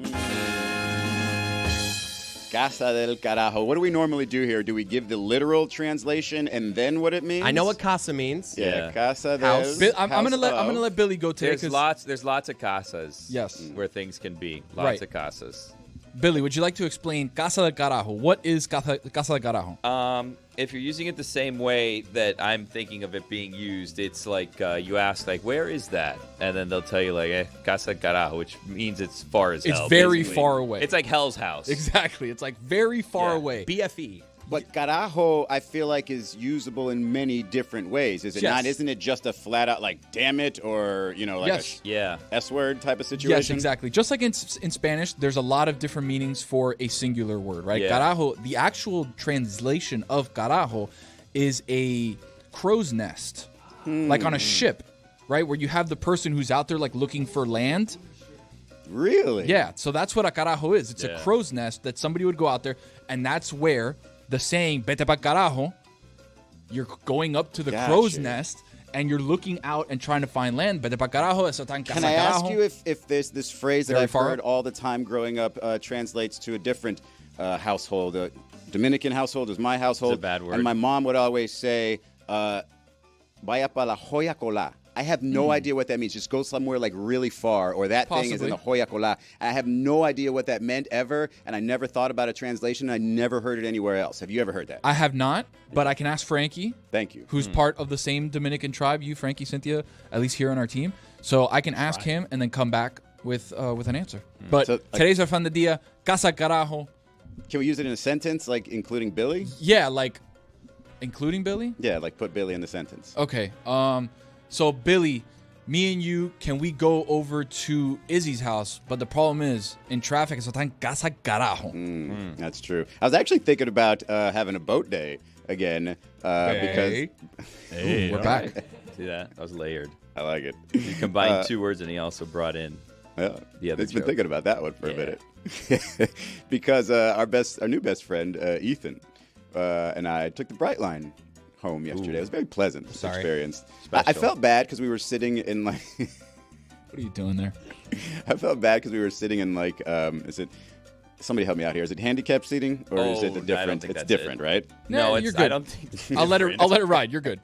Casa del Carajo. What do we normally do here? Do we give the literal translation and then what it means? I know what casa means. Yeah, Casa House. del I'm gonna let Billy go take it. There's lots of casas. Yes. Where things can be. Lots Right. of casas. Billy, would you like to explain Casa del Carajo? What is Casa del Carajo? If you're using it the same way that I'm thinking of it being used, it's like you ask, like, where is that? And then they'll tell you, like, Casa Carajo, which means it's far as hell. It's very basically. far away. It's like Hell's House. Exactly. It's like very far away. BFE. But carajo, I feel like, is usable in many different ways. Is it Yes. not? Isn't it just a flat out like "damn it" or like Yes. Yeah. a S word type of situation? Yes, exactly. Just like in Spanish, there's a lot of different meanings for a singular word, right? Yeah. Carajo, the actual translation of carajo is a crow's nest, like on a ship, right? Where you have the person who's out there like looking for land. Really? Yeah, so that's what a carajo is. It's Yeah. a crow's nest that somebody would go out there, and that's where the saying "vete pa carajo," you're going up to the crow's Gotcha. nest and you're looking out and trying to find land. Vete pa carajo, eso tan casa Can I ask carajo. you if there's this phrase that Very I've far? heard all the time growing up translates to a different household? Dominican household is my household. It's a bad word. And my mom would always say, "Vaya pa la Hoya Cola." I have no idea what that means. Just go somewhere like really far, or that thing is in Possibly. the Hoya Cola. I have no idea what that meant ever, and I never thought about a translation. I never heard it anywhere else. Have you ever heard that? I have not, but I can ask Frankie, Thank you. who's part of the same Dominican tribe, you, Frankie, Cynthia, at least here on our team. So I can ask him and then come back with an answer. But So, like- today's our fan de dia, casa carajo. Can we use it in a sentence, like including Billy? Yeah, like including Billy? Yeah, like put Billy in the sentence. Okay. So Billy, me and you, can we go over to Izzy's house? But the problem is, in traffic, eso tan casa carajo. That's true. I was actually thinking about having a boat day again because Hey, We're all back. right. See that? That was layered. I like it. He combined two words and he also brought in. Yeah, The other it's been joke. thinking about that one for a Yeah. minute because our new best friend Ethan and I took the Brightline home yesterday. It was a very pleasant experience. I Special. felt bad because we were sitting in like. What are you doing there? I felt bad because we were sitting in like. Is it? Somebody help me out here. Is it handicap seating or is it Oh, the I don't different? think It's that's different, it. right? No, you're it's. good. I don't think. I'll let it ride. You're good.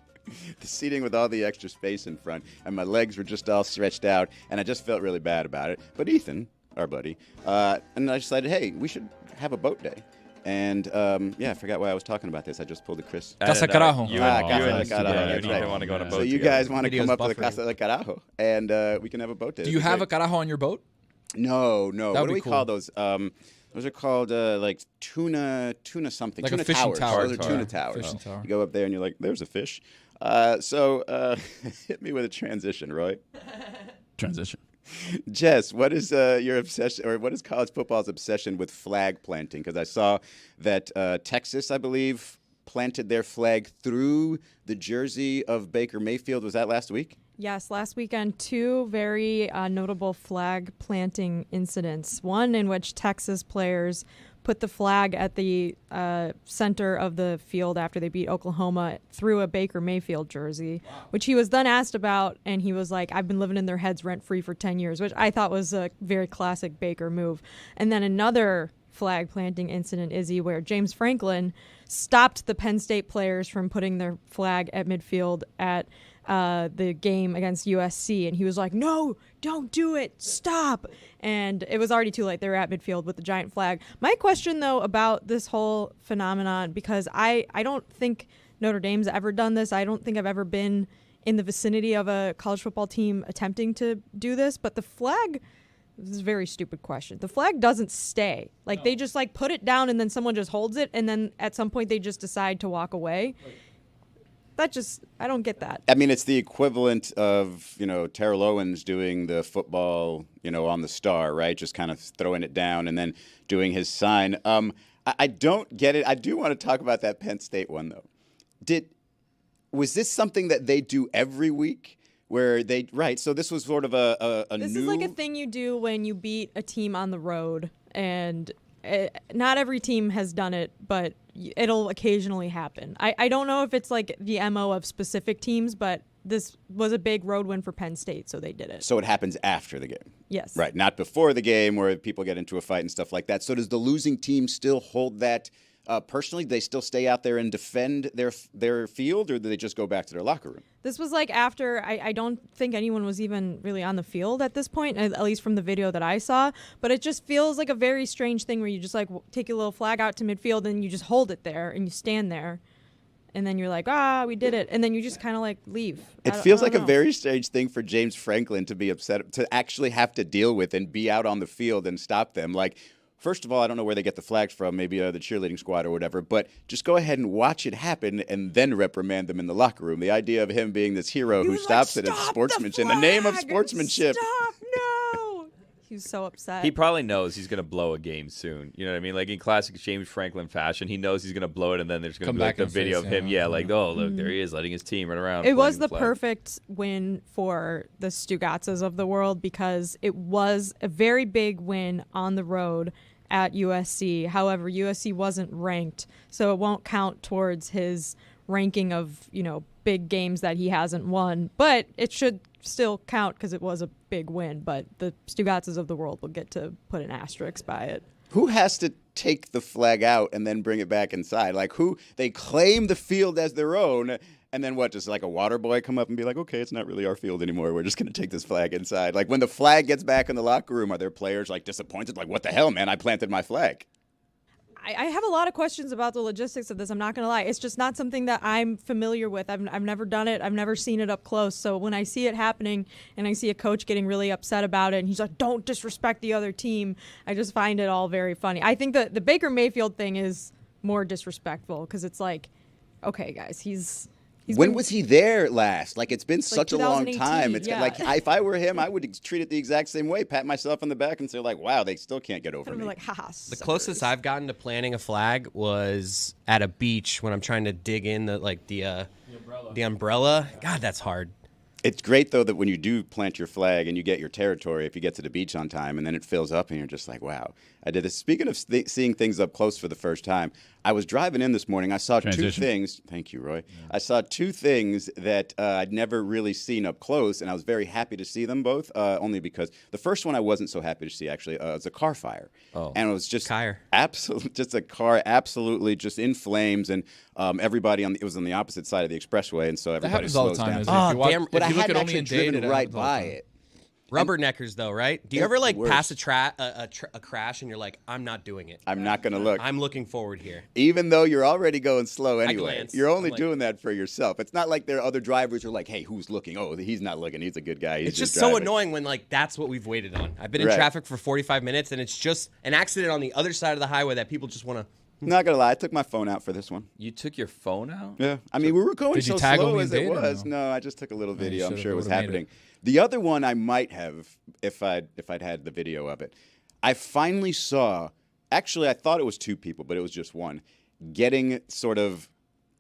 The seating with all the extra space in front, and my legs were just all stretched out, and I just felt really bad about it. But Ethan, our buddy, and I decided, hey, we should have a boat day. And I forgot why I was talking about this. I just pulled a Chris. Casa carajo. You Ah, and, Casa you del and, Carajo, you that's and right. Ethan want to go on a boat So you together. guys want to Video's come up with a buffering. Casa del Carajo, and we can have a boat day. Do you have a carajo on your boat? No. That What would do we be call cool. those? Those are called like tuna something. Like a tuna fishing towers. tower. Those are tuna towers. Fishing tower. You go up there and you're like, there's a fish. So hit me with a transition, Roy. Transition. Jess, what is your obsession, or what is college football's obsession with flag planting? Because I saw that Texas, I believe, planted their flag through the jersey of Baker Mayfield. Was that last week? Yes, last weekend, two very notable flag planting incidents. One in which Texas players put the flag at the center of the field after they beat Oklahoma through a Baker Mayfield jersey, which he was then asked about, and he was like, I've been living in their heads rent-free for 10 years, which I thought was a very classic Baker move. And then another flag planting incident, Izzy, where James Franklin stopped the Penn State players from putting their flag at midfield at the game against USC, and he was like, no, don't do it, stop. And it was already too late. They were at midfield with the giant flag. My question, though, about this whole phenomenon, because I don't think Notre Dame's ever done this. I don't think I've ever been in the vicinity of a college football team attempting to do this, but the flag, this is a very stupid question. The flag doesn't stay. Like, they just, like, put it down, and then someone just holds it, and then at some point they just decide to walk away. I don't get that. I mean, it's the equivalent of, Terrell Owens doing the football, on the star, right? Just kind of throwing it down and then doing his sign. I don't get it. I do want to talk about that Penn State one, though. Was this something that they do every week? So this was sort of a This new... is like a thing you do when you beat a team on the road, and not every team has done it, but it'll occasionally happen. I don't know if it's like the MO of specific teams, but this was a big road win for Penn State, so they did it. So it happens after the game. Yes. Right, not before the game where people get into a fight and stuff like that. So does the losing team still hold that personally? Do they still stay out there and defend their field, or do they just go back to their locker room? This was like after, I don't think anyone was even really on the field at this point, at least from the video that I saw. But it just feels like a very strange thing where you just like take your little flag out to midfield and you just hold it there and you stand there. And then you're like, we did it. And then you just kind of like leave. It feels like a very strange thing for James Franklin to be upset, to actually have to deal with and be out on the field and stop them. Like, first of all, I don't know where they get the flags from, maybe the cheerleading squad or whatever, but just go ahead and watch it happen and then reprimand them in the locker room. The idea of him being this hero who stops it as sportsmanship, in the name of sportsmanship. Stop, no. He was so upset. He probably knows he's going to blow a game soon. You know what I mean? Like in classic James Franklin fashion, he knows he's going to blow it, and then there's going to be like a video of him. Yeah, like, oh, look, there he is letting his team run around. It was the perfect win for the Stugotzes of the world because it was a very big win on the road at USC. However, USC wasn't ranked, so it won't count towards his ranking of, big games that he hasn't won. But it should still count because it was a big win. But the Stugotzes of the world will get to put an asterisk by it. Who has to take the flag out and then bring it back inside? Like, who they claim the field as their own, and then what, just like a water boy come up and be like, okay, it's not really our field anymore. We're just going to take this flag inside. Like, when the flag gets back in the locker room, are there players like disappointed? Like, what the hell, man? I planted my flag. I have a lot of questions about the logistics of this. I'm not going to lie. It's just not something that I'm familiar with. I've never done it. I've never seen it up close. So when I see it happening and I see a coach getting really upset about it and he's like, don't disrespect the other team, I just find it all very funny. I think that the Baker Mayfield thing is more disrespectful because it's like, okay, guys, when was he there last? Like, it's been such a long 2018, time. It's yeah. like, if I were him, I would treat it the exact same way. Pat myself on the back and say, like, wow, they still can't get over kind of me. like, haha. The closest I've gotten to planting a flag was at a beach when I'm trying to dig in the umbrella. God, that's hard. It's great, though, that when you do plant your flag and you get your territory, if you get to the beach on time and then it fills up and you're just like, wow, I did this. Speaking of seeing things up close for the first time, I was driving in this morning. I saw two things. Thank you, Roy. Yeah. I saw two things that I'd never really seen up close, and I was very happy to see them both, only because the first one I wasn't so happy to see, actually. It was a car fire. Oh. And it was just just a car absolutely just in flames, and everybody it was on the opposite side of the expressway, and so everybody slows down. Damn, but I hadn't actually driven right by it. Rubberneckers, though, right? Do you ever pass a crash and you're like, I'm not doing it. I'm not going to look. I'm looking forward here. Even though you're already going slow anyway. You're only doing that for yourself. It's not like there are other drivers who are like, hey, who's looking? Oh, he's not looking. He's a good guy. He's it's just driving. So annoying when that's what we've waited on. I've been in traffic for 45 minutes and it's just an accident on the other side of the highway that people just want to. Not gonna lie, I took my phone out for this one. You took your phone out? Yeah, I mean we were going so slow as it was. No, I just took a little video. I'm sure it was happening. The other one I might have if I'd had the video of it. I finally saw. Actually, I thought it was two people, but it was just one getting sort of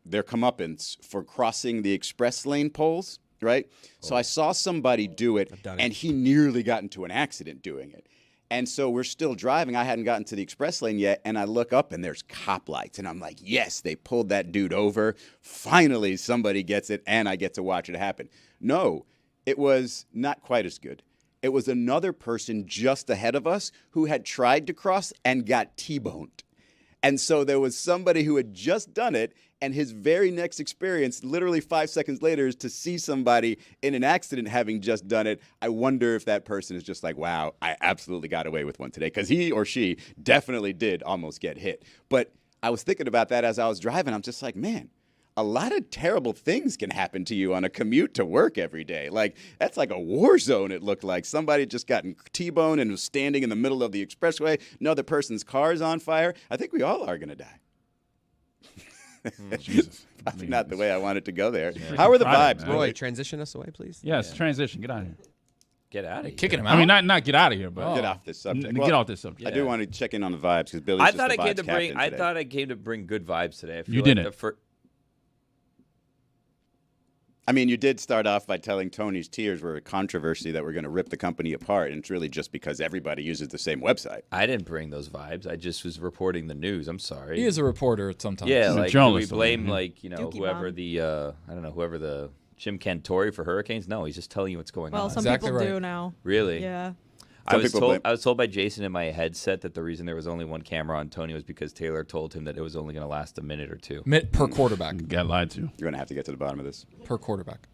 their comeuppance for crossing the express lane poles. Right. Oh. So I saw somebody do it, and he nearly got into an accident doing it. And so we're still driving. I hadn't gotten to the express lane yet, and I look up, and there's cop lights. And I'm like, yes, they pulled that dude over. Finally, somebody gets it, and I get to watch it happen. No, it was not quite as good. It was another person just ahead of us who had tried to cross and got T-boned. And so there was somebody who had just done it, and his very next experience, literally 5 seconds later, is to see somebody in an accident having just done it. I wonder if that person is just like, wow, I absolutely got away with one today. Because he or she definitely did almost get hit. But I was thinking about that as I was driving. I'm just like, man, a lot of terrible things can happen to you on a commute to work every day. Like, that's like a war zone, it looked like. Somebody just got T-boned and was standing in the middle of the expressway. Another person's car is on fire. I think we all are going to die. Jesus. Probably not the way I wanted to go there. Yeah. How are the vibes, man? Roy, transition us away, please. Yes, transition. Get out of here. Get out of here. Kicking him out? I mean, not get out of here, but get off this subject. Get off this subject. I do want to check in on the vibes because Billy's just the vibes captain today. I thought I came to bring good vibes today. I feel you like didn't. I mean, you did start off by telling Tony's tears were a controversy that we're going to rip the company apart, and it's really just because everybody uses the same website. I didn't bring those vibes. I just was reporting the news. I'm sorry. He is a reporter sometimes. Yeah, He's like a journalist, do we blame mm-hmm. whoever the I don't know, whoever the Jim Cantori for Hurricanes? No, he's just telling you what's going Well, on. some Exactly people right. do now. Really? Yeah. I was, people told, blame- I was told by Jason in my headset that the reason there was only one camera on Tony was because Taylor told him that it was only going to last a minute or two. Per quarterback. Got lied to. You're going to have to get to the bottom of this. Per quarterback.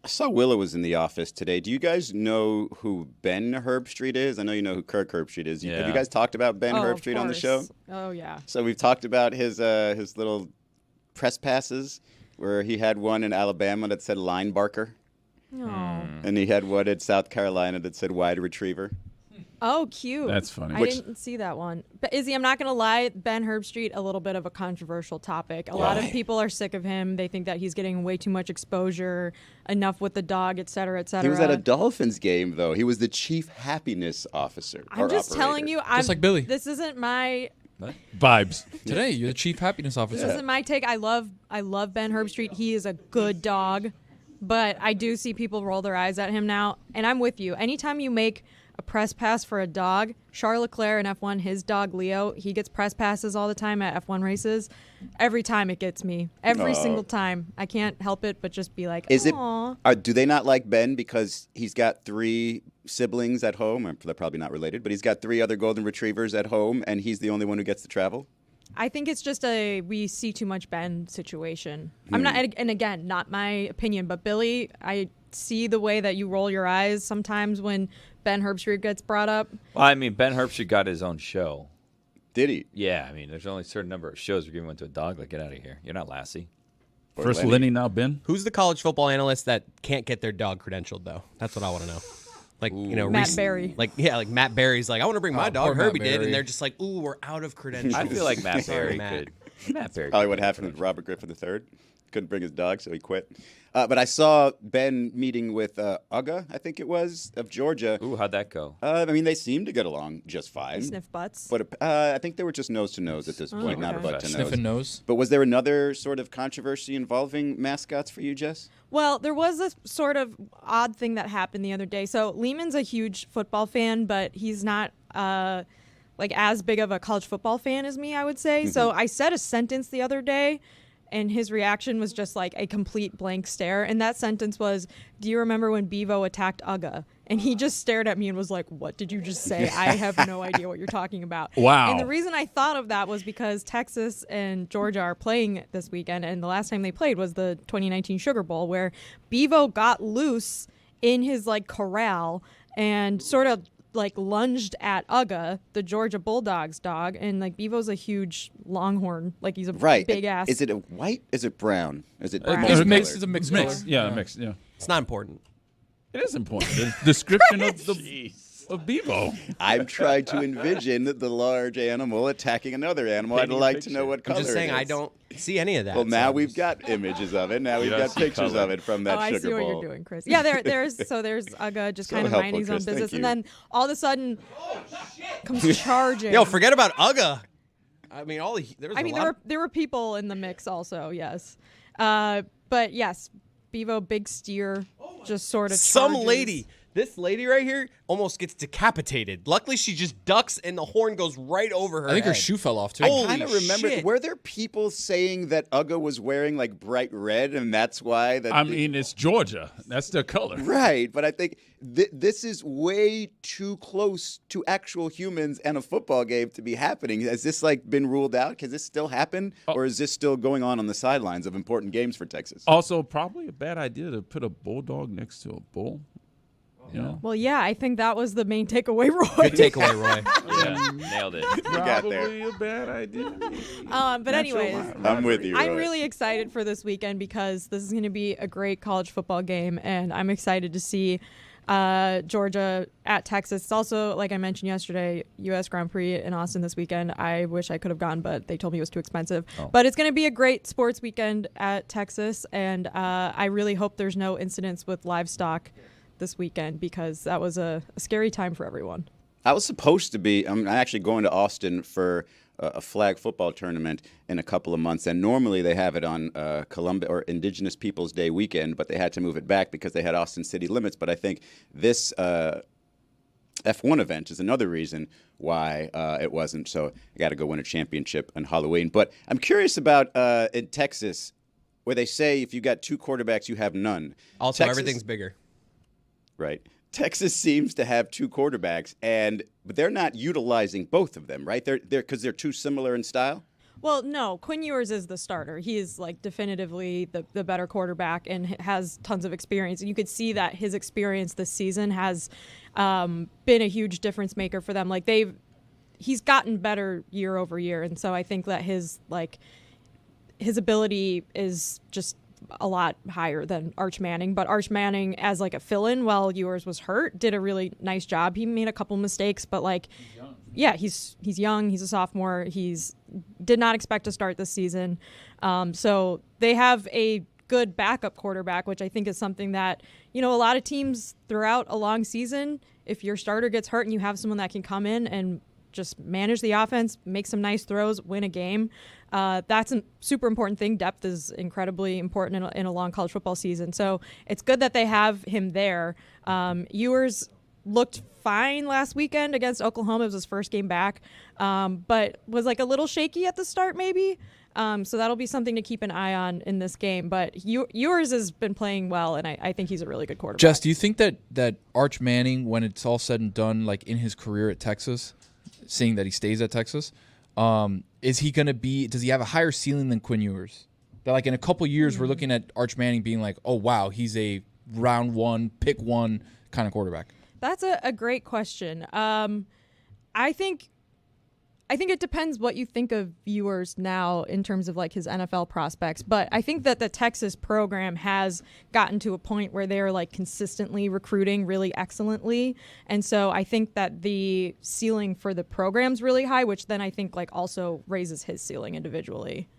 I saw Willow was in the office today. Do you guys know who Ben Herbstreit is? I know you know who Kirk Herbstreit is. Have Yeah. you guys talked about Ben Oh, of Herbstreit on the show? course. Oh yeah. So we've talked about his little press passes where he had one in Alabama that said line barker. Oh. And he had one in South Carolina that said wide retriever. Oh, cute. That's funny. I didn't see that one. But Izzy, I'm not going to lie, Ben Herbstreit, a little bit of a controversial topic. A lot of people are sick of him. They think that he's getting way too much exposure, enough with the dog, et cetera, et cetera. He was at a Dolphins game, though. He was the chief happiness officer. I'm just telling you, Just like Billy. This isn't my Vibes. Today, you're the chief happiness officer. This isn't my take. I love Ben Herbstreit. He is a good dog, but I do see people roll their eyes at him now, and I'm with you. Anytime you make a press pass for a dog, Charles Leclerc in F1, his dog Leo, he gets press passes all the time at F1 races. Every time it gets me. Every single time. I can't help it but just be like, "Aw." Do they not like Ben because he's got 3 siblings at home? They're probably not related, but he's got 3 other golden retrievers at home, and he's the only one who gets to travel? I think it's just a we see too much Ben situation. I'm not, and again, not my opinion, but Billy, I see the way that you roll your eyes sometimes when Ben Herbstreit gets brought up. Well, I mean, Ben Herbstreit got his own show. Did he? Yeah, I mean, there's only a certain number of shows. We're giving one to a dog. Like, get out of here. You're not Lassie. First Lenny, now Ben. Who's the college football analyst that can't get their dog credentialed though? That's what I want to know. Like, you know, Matt Berry. Like, yeah, like Matt Berry's like, I want to bring my dog. poor Matt Herbie did, Berry. and they're just like, ooh, we're out of credentials. I feel like Matt Sorry, Berry Matt. could. Matt Berry. Probably what happened with Robert Griffin III. Couldn't bring his dog, so he quit. But I saw Ben meeting with Uga, I think it was, of Georgia. Ooh, how'd that go? I mean, they seemed to get along just fine. Sniff butts. But I think they were just nose to nose at this point, not okay. butt to Sniffing nose. nose. But was there another sort of controversy involving mascots for you, Jess? Well, there was a sort of odd thing that happened the other day. So Lehman's a huge football fan, but he's not like as big of a college football fan as me, I would say. So I said a sentence the other day, and his reaction was just like a complete blank stare. And that sentence was, "Do you remember when Bevo attacked Uga?" And he just stared at me and was like, "What did you just say? I have no idea what you're talking about." Wow. And the reason I thought of that was because Texas and Georgia are playing this weekend, and the last time they played was the 2019 Sugar Bowl, where Bevo got loose in his like corral and sort of like lunged at Uga, the Georgia Bulldogs dog, and like Bevo's a huge Longhorn, like he's a big ass. Is it a white? Is it brown? Is it Brown. It's multicolored? mixed. It's a mixed color. Mixed. Yeah, mixed. Yeah. It's not important. It is important. The description of Bevo. I'm trying to envision the large animal attacking another animal. I'd like to know what I'm color just saying it is. I don't see any of that. Well, now so we've got images of it. Now we've don't got see pictures color. of it from that I Sugar see what Bowl. you're doing, Chris. Yeah, there's Uga just So kind of helpful, minding his own Chris. Thank business, you. and then all of a sudden comes charging. Yo, forget about Uga. I mean, there was. I mean, a lot there were people in the mix also, yes. But yes, Bevo, big steer, just sort of Some charges. lady, this lady right here, almost gets decapitated. Luckily, she just ducks and the horn goes right over her I think her head. shoe fell off too. Holy I kind of remember. shit. Were there people saying that Uga was wearing like bright red, and that's why? That I mean, it's Georgia. That's their color. right. But I think this is way too close to actual humans and a football game to be happening. Has this like been ruled out? Can this still happen, or is this still going on the sidelines of important games for Texas? Also, probably a bad idea to put a bulldog next to a bull. You know? Well, yeah, I think that was the main takeaway, Roy. Good takeaway, Roy. Yeah, nailed it. You got there. Probably a bad idea. But anyways, I'm with you. I'm Roy. really excited for this weekend because this is going to be a great college football game, and I'm excited to see Georgia at Texas. It's also, like I mentioned yesterday, U.S. Grand Prix in Austin this weekend. I wish I could have gone, but they told me it was too expensive. But it's going to be a great sports weekend at Texas, and I really hope there's no incidents with livestock this weekend because that was a scary time for everyone. I was supposed to be. I'm actually going to Austin for a flag football tournament in a couple of months, and normally they have it on Columbia or Indigenous Peoples Day weekend, but they had to move it back because they had Austin city limits. But I think this F1 event is another reason why it wasn't. So I got to go win a championship on Halloween. But I'm curious about in Texas, where they say if you got 2 quarterbacks, you have none. Also, Texas- everything's bigger. Right. Texas seems to have 2 quarterbacks, but they're not utilizing both of them, right? They're because they're too similar in style. Well, no, Quinn Ewers is the starter. He is like definitively the better quarterback and has tons of experience. And you could see that his experience this season has been a huge difference maker for them. Like he's gotten better year over year, and so I think that his ability is just a lot higher than Arch Manning. But Arch Manning, as like a fill-in while Ewers was hurt, did a really nice job. He made a couple mistakes, but like, yeah, he's young. He's a sophomore. Did not expect to start this season. So they have a good backup quarterback, which I think is something that, a lot of teams throughout a long season, if your starter gets hurt and you have someone that can come in and just manage the offense, make some nice throws, win a game, that's a super important thing. Depth is incredibly important in a long college football season. So it's good that they have him there. Ewers looked fine last weekend against Oklahoma. It was his first game back, but was like a little shaky at the start maybe. So that'll be something to keep an eye on in this game. But Ewers has been playing well, and I think he's a really good quarterback. Jess, do you think that Arch Manning, when it's all said and done, like in his career at Texas, seeing that he stays at Texas, does he have a higher ceiling than Quinn Ewers? That like in a couple years we're looking at Arch Manning being like, oh wow, he's a round one, pick one kind of quarterback. That's a great question. I think it depends what you think of Ewers now in terms of like his NFL prospects. But I think that the Texas program has gotten to a point where they're like consistently recruiting really excellently. And so I think that the ceiling for the program's really high, which then I think like also raises his ceiling individually.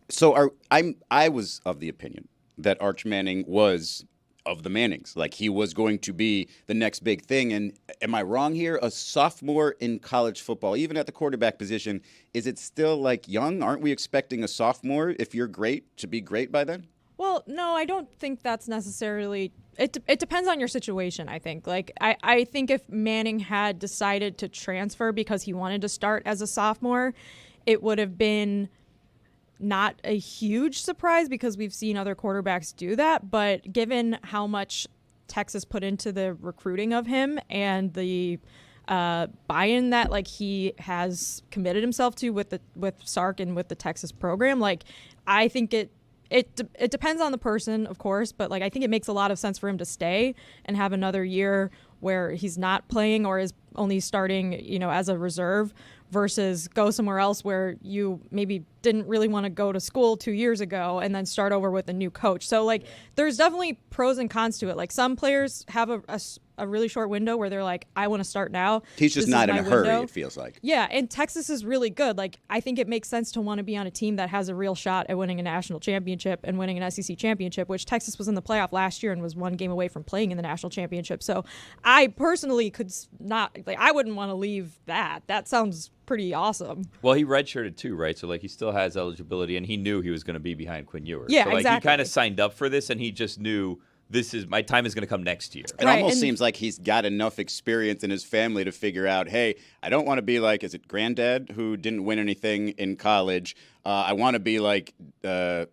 So I was of the opinion that Arch Manning was of the Mannings. Like he was going to be the next big thing. And am I wrong here? A sophomore in college football, even at the quarterback position, is it still like young? Aren't we expecting a sophomore, if you're great, to be great by then? Well, no, I don't think that's necessarily. It depends on your situation, I think. Like, I think if Manning had decided to transfer because he wanted to start as a sophomore, it would have been not a huge surprise because we've seen other quarterbacks do that. But given how much Texas put into the recruiting of him and the buy-in that like he has committed himself to with Sark and with the Texas program, like I think it depends on the person, of course, but like I think it makes a lot of sense for him to stay and have another year where he's not playing or is only starting, as a reserve, versus go somewhere else where you maybe didn't really want to go to school 2 years ago and then start over with a new coach. So like there's definitely pros and cons to it. Like some players have a really short window where they're like, I want to start now. He's just not in a hurry, it feels like. Yeah, and Texas is really good. Like I think it makes sense to want to be on a team that has a real shot at winning a national championship and winning an SEC championship, which Texas was in the playoff last year and was one game away from playing in the national championship. So I personally I wouldn't want to leave that. That sounds pretty awesome. Well, he redshirted too, right? So like he still has eligibility, and he knew he was going to be behind Quinn Ewers. Yeah, so, like, exactly. He kind of signed up for this, and he just knew my time is going to come next year. It almost seems like he's got enough experience in his family to figure out, hey, I don't want to be like, is it granddad who didn't win anything in college? I want to be like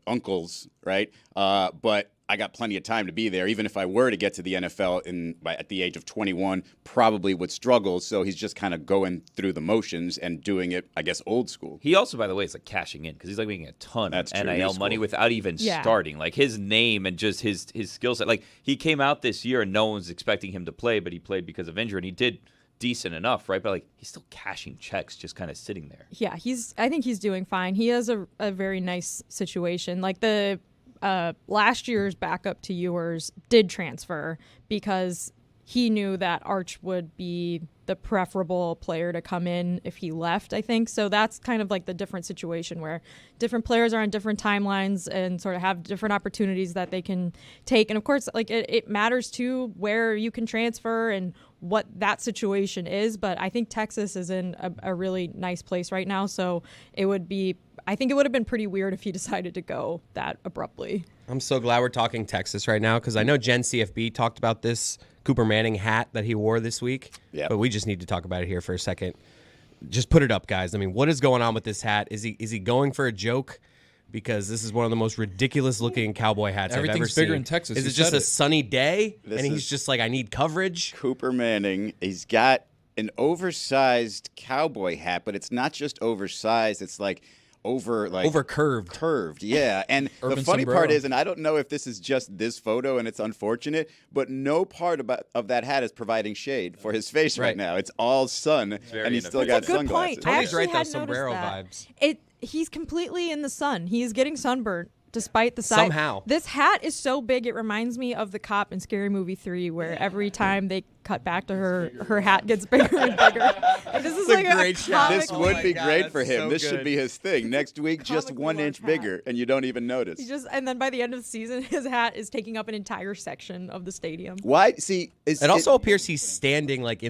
uncles, right? But I got plenty of time to be there. Even if I were to get to the NFL at the age of 21, probably would struggle. So he's just kind of going through the motions and doing it, I guess, old school. He also, by the way, is like cashing in because he's like making a ton of NIL money without even starting. Like his name and just his skill set. Like he came out this year and no one's expecting him to play, but he played because of injury and he did decent enough, right? But like he's still cashing checks, just kind of sitting there. Yeah, I think he's doing fine. He has a very nice situation. Like the last year's backup to Ewers did transfer because he knew that Arch would be the preferable player to come in if he left, I think. So that's kind of like the different situation where different players are on different timelines and sort of have different opportunities that they can take. And of course, like it matters too where you can transfer and what that situation is. But I think Texas is in a really nice place right now. So I think it would have been pretty weird if he decided to go that abruptly. I'm so glad we're talking Texas right now because I know Jen CFB talked about this Cooper Manning hat that he wore this week. Yeah. But we just need to talk about it here for a second. Just put it up, guys. I mean, what is going on with this hat? Is he going for a joke? Because this is one of the most ridiculous looking cowboy hats I've ever seen. Everything's bigger in Texas. Is it just a sunny day and he's just like, I need coverage? Cooper Manning, he's got an oversized cowboy hat, but it's not just oversized. It's like over curved, yeah. And the Urban funny sombrero. part is, and I don't know if this is just this photo and it's unfortunate, but no part of that hat is providing shade for his face right now. It's all sun, and he's still got That's a good sunglasses. point. I Tony's actually right, though, had sombrero noticed that. vibes. He's completely in the sun. He's getting sunburnt despite the size. Somehow. This hat is so big, it reminds me of the cop in Scary Movie 3, where every time they cut back to her hat gets bigger and bigger. And this is like a great shot. comic This would be God, great for that's him. so This should good. be his thing. Next week, just Comically 1 large inch hat. bigger, and you don't even notice. and then by the end of the season, his hat is taking up an entire section of the stadium. Why? See, It also appears he's standing like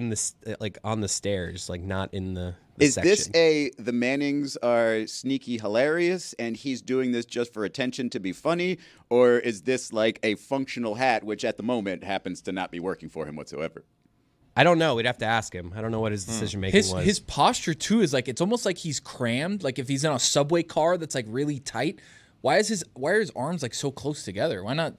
on the stairs, like not in the is section. this the Mannings are sneaky hilarious and he's doing this just for attention to be funny, or is this like a functional hat which at the moment happens to not be working for him whatsoever? I don't know. We'd have to ask him. I don't know what his decision making was. His posture too is like it's almost like he's crammed. Like if he's in a subway car that's like really tight. Why are his arms like so close together? Why not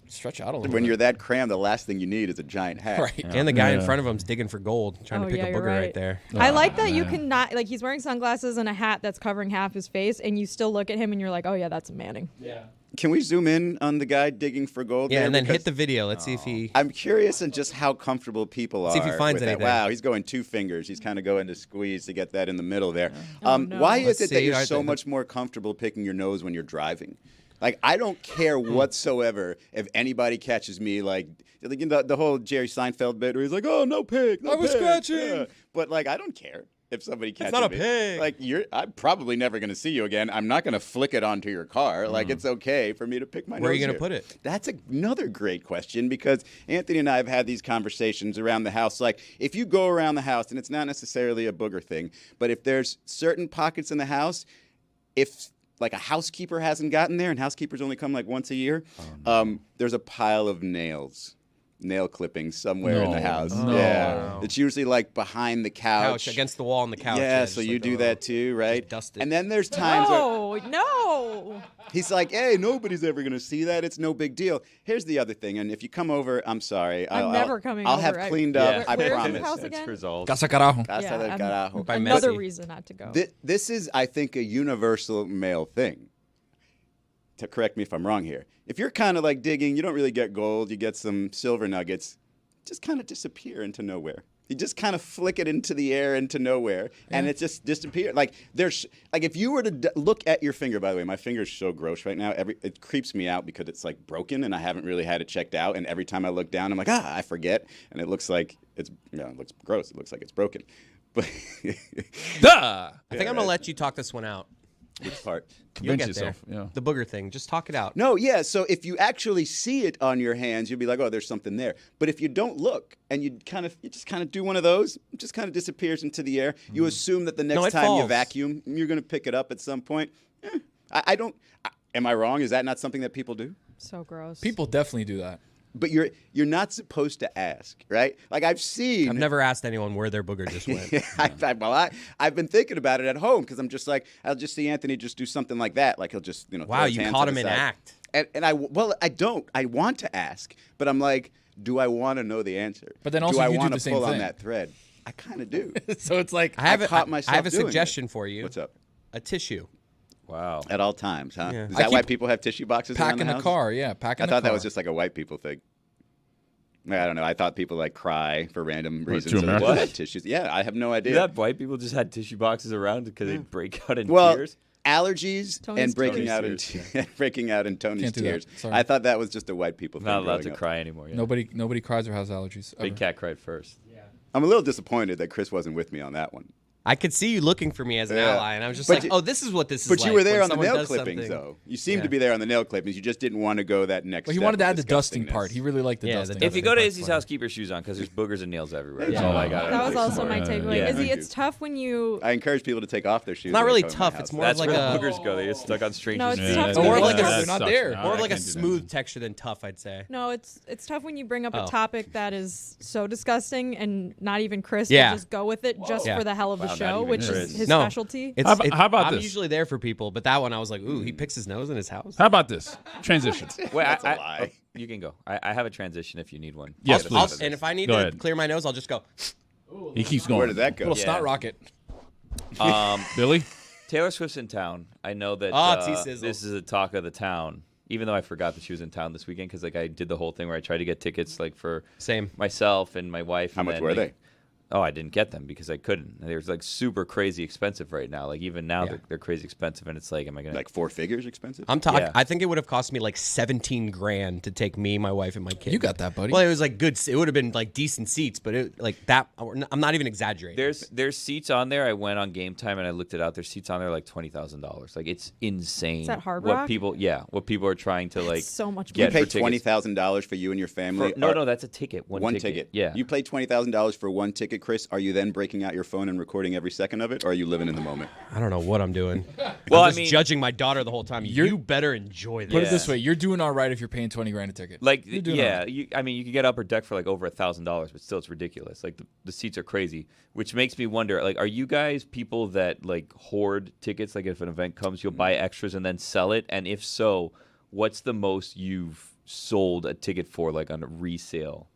stretch out a little? When bit? you're that crammed, the last thing you need is a giant hat. Right. And the guy in front of him's digging for gold, trying to pick a you're booger right there. I like that you cannot, like, he's wearing sunglasses and a hat that's covering half his face, and you still look at him and you're like, oh yeah, that's Manning. Yeah. Can we zoom in on the guy digging for gold? Yeah, there? and then Because hit the video. Let's see if he. I'm curious in just how comfortable people are. See if he finds with that. anything. Wow, he's going 2 fingers. He's kind of going to squeeze to get that in the middle there. No. Why is Let's it that see. you're Right so there. much more comfortable picking your nose when you're driving? Like, I don't care whatsoever if anybody catches me, like the whole Jerry Seinfeld bit where he's like, oh, no pig, no I was pig." scratching. Yeah. But, like, I don't care if somebody catches not a me. pig. Like, I'm probably never going to see you again. I'm not going to flick it onto your car. Like, it's okay for me to pick my nose. Where are you going gonna to put it? That's another great question, because Anthony and I have had these conversations around the house. Like, if you go around the house, and it's not necessarily a booger thing, but if there's certain pockets in the house, if like a housekeeper hasn't gotten there, and housekeepers only come like once a year, there's a pile of nail clippings somewhere in the house. Yeah, it's usually like behind the couch, Against the wall on the couch. Yeah, just so you like, do that too, right? dust it. And then there's times where No. he's like, hey, nobody's ever going to see that. It's no big deal. Here's the other thing, and if you come over, I'm sorry. I'm never coming I'll over. have cleaned up, I Where is promise. his house It's again? resolved. Casa carajo. Casa del I'm- carajo. By Another Messi. reason not to go. This is, I think, a universal male thing. To correct me if I'm wrong here. If you're kind of like digging, you don't really get gold, you get some silver nuggets, just kind of disappear into nowhere. You just kind of flick it into the air, into nowhere, and it just disappears. Like if you were to look at your finger. By the way, my finger's so gross right now. It creeps me out because it's like broken, and I haven't really had it checked out. And every time I look down, I'm like, I forget, and it looks like it looks gross. It looks like it's broken. But I think I'm gonna let you talk this one out. which part? You'll Convince get there. yourself. Yeah. The booger thing. Just talk it out. No, yeah. So if you actually see it on your hands, you'll be like, oh, there's something there. But if you don't look and you just kind of do one of those, it just kind of disappears into the air. You assume that the next it time you falls. vacuum, you're going to pick it up at some point. I don't. Am I wrong? Is that not something that people do? So gross. People definitely do that. But you're not supposed to ask, right? Like I've seen. I've never asked anyone where their booger just went. I've been thinking about it at home because I'm just like, I'll just see Anthony just do something like that. Like he'll just, throw Wow, his you hands caught to him the in side. act. And I don't. I want to ask, but I'm like, do I want to know the answer? But then also do I you do want the to same pull on thing. that thread? I kind of do. So it's like I have caught myself I have a doing it. suggestion for you. What's up? A tissue. Wow. At all times, huh? Yeah. Is I that why keep people have tissue boxes around pack in the house? car. Yeah, pack in I the thought car. that was just like a white people thing. I don't know. I thought people like cry for random reasons. to so they America? just had tissues. Yeah, I have no idea. Yeah, white people just had tissue boxes around because they'd break out in Well, tears. allergies Tony's and breaking tears. out in breaking out in Tony's Can't do that. tears. Sorry. I thought that was just a white people thing. Not allowed to growing up. cry anymore. Yeah. Nobody cries or has allergies. Big ever. cat cried first. I'm a little disappointed that Chris wasn't with me on that one. I could see you looking for me as an Yeah. ally, and I was just But like, you- "Oh, this is what this is." But like you were there when on the someone nail does clippings, something. though. You seemed Yeah. to be there on the nail clippings. You just didn't want to go that next. Well, he step wanted to of add the dusting disgustingness. part. He really liked the Yeah, dusting. If you of go it. to Izzy's house, keep your shoes on because there's boogers and nails everywhere. That's Yeah. all I got. That was also my takeaway. Yeah. Izzy, Thank it's you. tough when you. I encourage people to take off their shoes. It's not when they really come to my tough. house. It's more That's like where a boogers go. They get stuck on strangers' No, it's nails. tough It's when more you like bring a- up- They're not sucks. there. No, more I of like a can't do that. smooth texture than tough, I'd say. No, it's tough when you bring up Oh. a topic that is so disgusting and not even Chris Yeah. will just go with it just Yeah. for the hell of the Wow, not show, even which Chris. is his No. specialty. How about I'm this? usually there for people, but that one I was like, "Ooh, he picks his nose in his house." How about this? Transition. Wait, That's a lie. you can go. I have a transition if you need one. Yes, I'll- please. and if I need Go to ahead. clear my nose, I'll just go. He keeps going. Where did that go? Little Yeah. snot rocket. Billy? Taylor Swift's in town. I know that T-Sizzle. this is a talk of the town. Even though I forgot that she was in town this weekend, because like I did the whole thing where I tried to get tickets like for myself and my wife. How much were they? Oh, I didn't get them because I couldn't. They're like super crazy expensive right now. Like even now they're crazy expensive, and it's like, am I gonna like 4 figures expensive? I'm talking. I think it would have cost me like 17 grand to take me, my wife, and my kid. You got that, buddy. Well, it was like good. It would have been like decent seats, but it like that. I'm not even exaggerating. There's seats on there. I went on Game Time and I looked it out. There's seats on there like $20,000. Like it's insane. Is that Hard what Rock? people are trying to like so much get You for pay tickets. $20,000 for you and your family. No, that's a ticket. One ticket. Yeah. You pay $20,000 for one ticket, Chris. Are you then breaking out your phone and recording every second of it, or are you living in the moment? I don't know what I'm doing. Well, I'm just judging my daughter the whole time. You better enjoy this. Put it this way: you're doing all right if you're paying 20 grand a ticket. Like, You're doing all right. you can get upper deck for like over $1,000, but still it's ridiculous. Like the seats are crazy, which makes me wonder, like, are you guys people that like hoard tickets? Like if an event comes, you'll buy extras and then sell it? And if so, what's the most you've sold a ticket for, like on a resale?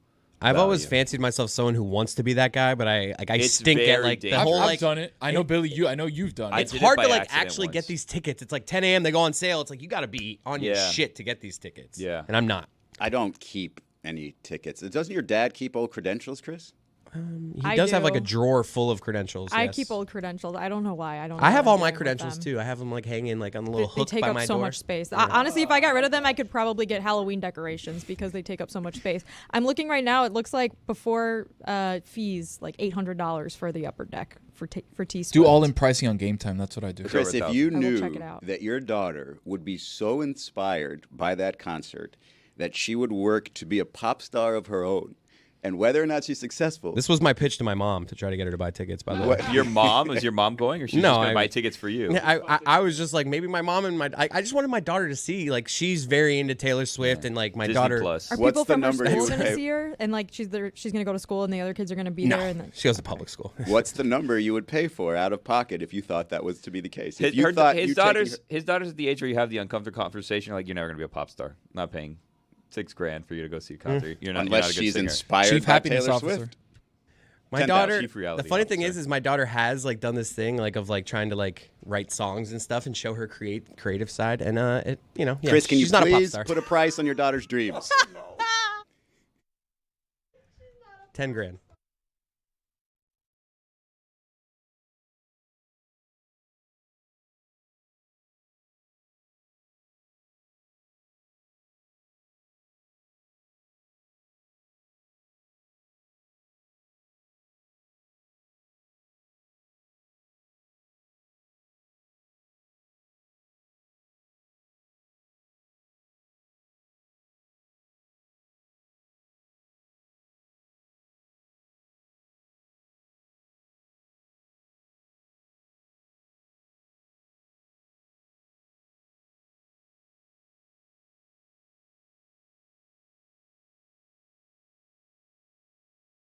I've always fancied myself someone who wants to be that guy, but I stink at like the whole I've done it. I know Billy. I know you've done it. It's hard to like actually get these tickets. It's like 10 a.m. They go on sale. It's like you got to be on your shit to get these tickets. Yeah, and I'm not. I don't keep any tickets. Doesn't your dad keep old credentials, Chris? He does have like a drawer full of credentials. I yes. keep old credentials. I don't know why. I have all my credentials too. I have them like hanging like on the little They hook take by up my so door. much space. Honestly, if I got rid of them, I could probably get Halloween decorations because they take up so much space. I'm looking right now. It looks like before fees, like $800 for the upper deck for T. Do all in pricing on Game Time. That's what I do. Chris, if you I will check knew it out. that your daughter would be so inspired by that concert that she would work to be a pop star of her own, and whether or not she's successful. This was my pitch to my mom to try to get her to buy tickets, by the way. Your mom? Is your mom going, or she's just going to buy tickets for you? I was just like, maybe my mom and I just wanted my daughter to see, like, she's very into Taylor Swift, and like my Disney daughter. Plus. Are people from her school going to see her? And like she's going to go to school, and the other kids are going to be there. And then... She goes to public school. What's the number you would pay for out of pocket if you thought that was to be the case? If His daughter's at the age where you have the uncomfortable conversation, like, you're never going to be a pop star. I'm not paying $6,000 for you to go see a concert. You're not, unless you're not a good she's singer. inspired Chief by Happiness Taylor Officer. Swift. My daughter, Chief Reality the funny thing Officer. is my daughter has like done this thing like of like trying to like write songs and stuff and show her creative side, and Chris, can you she's not a pop please star. put a price on your daughter's dreams? 10 grand.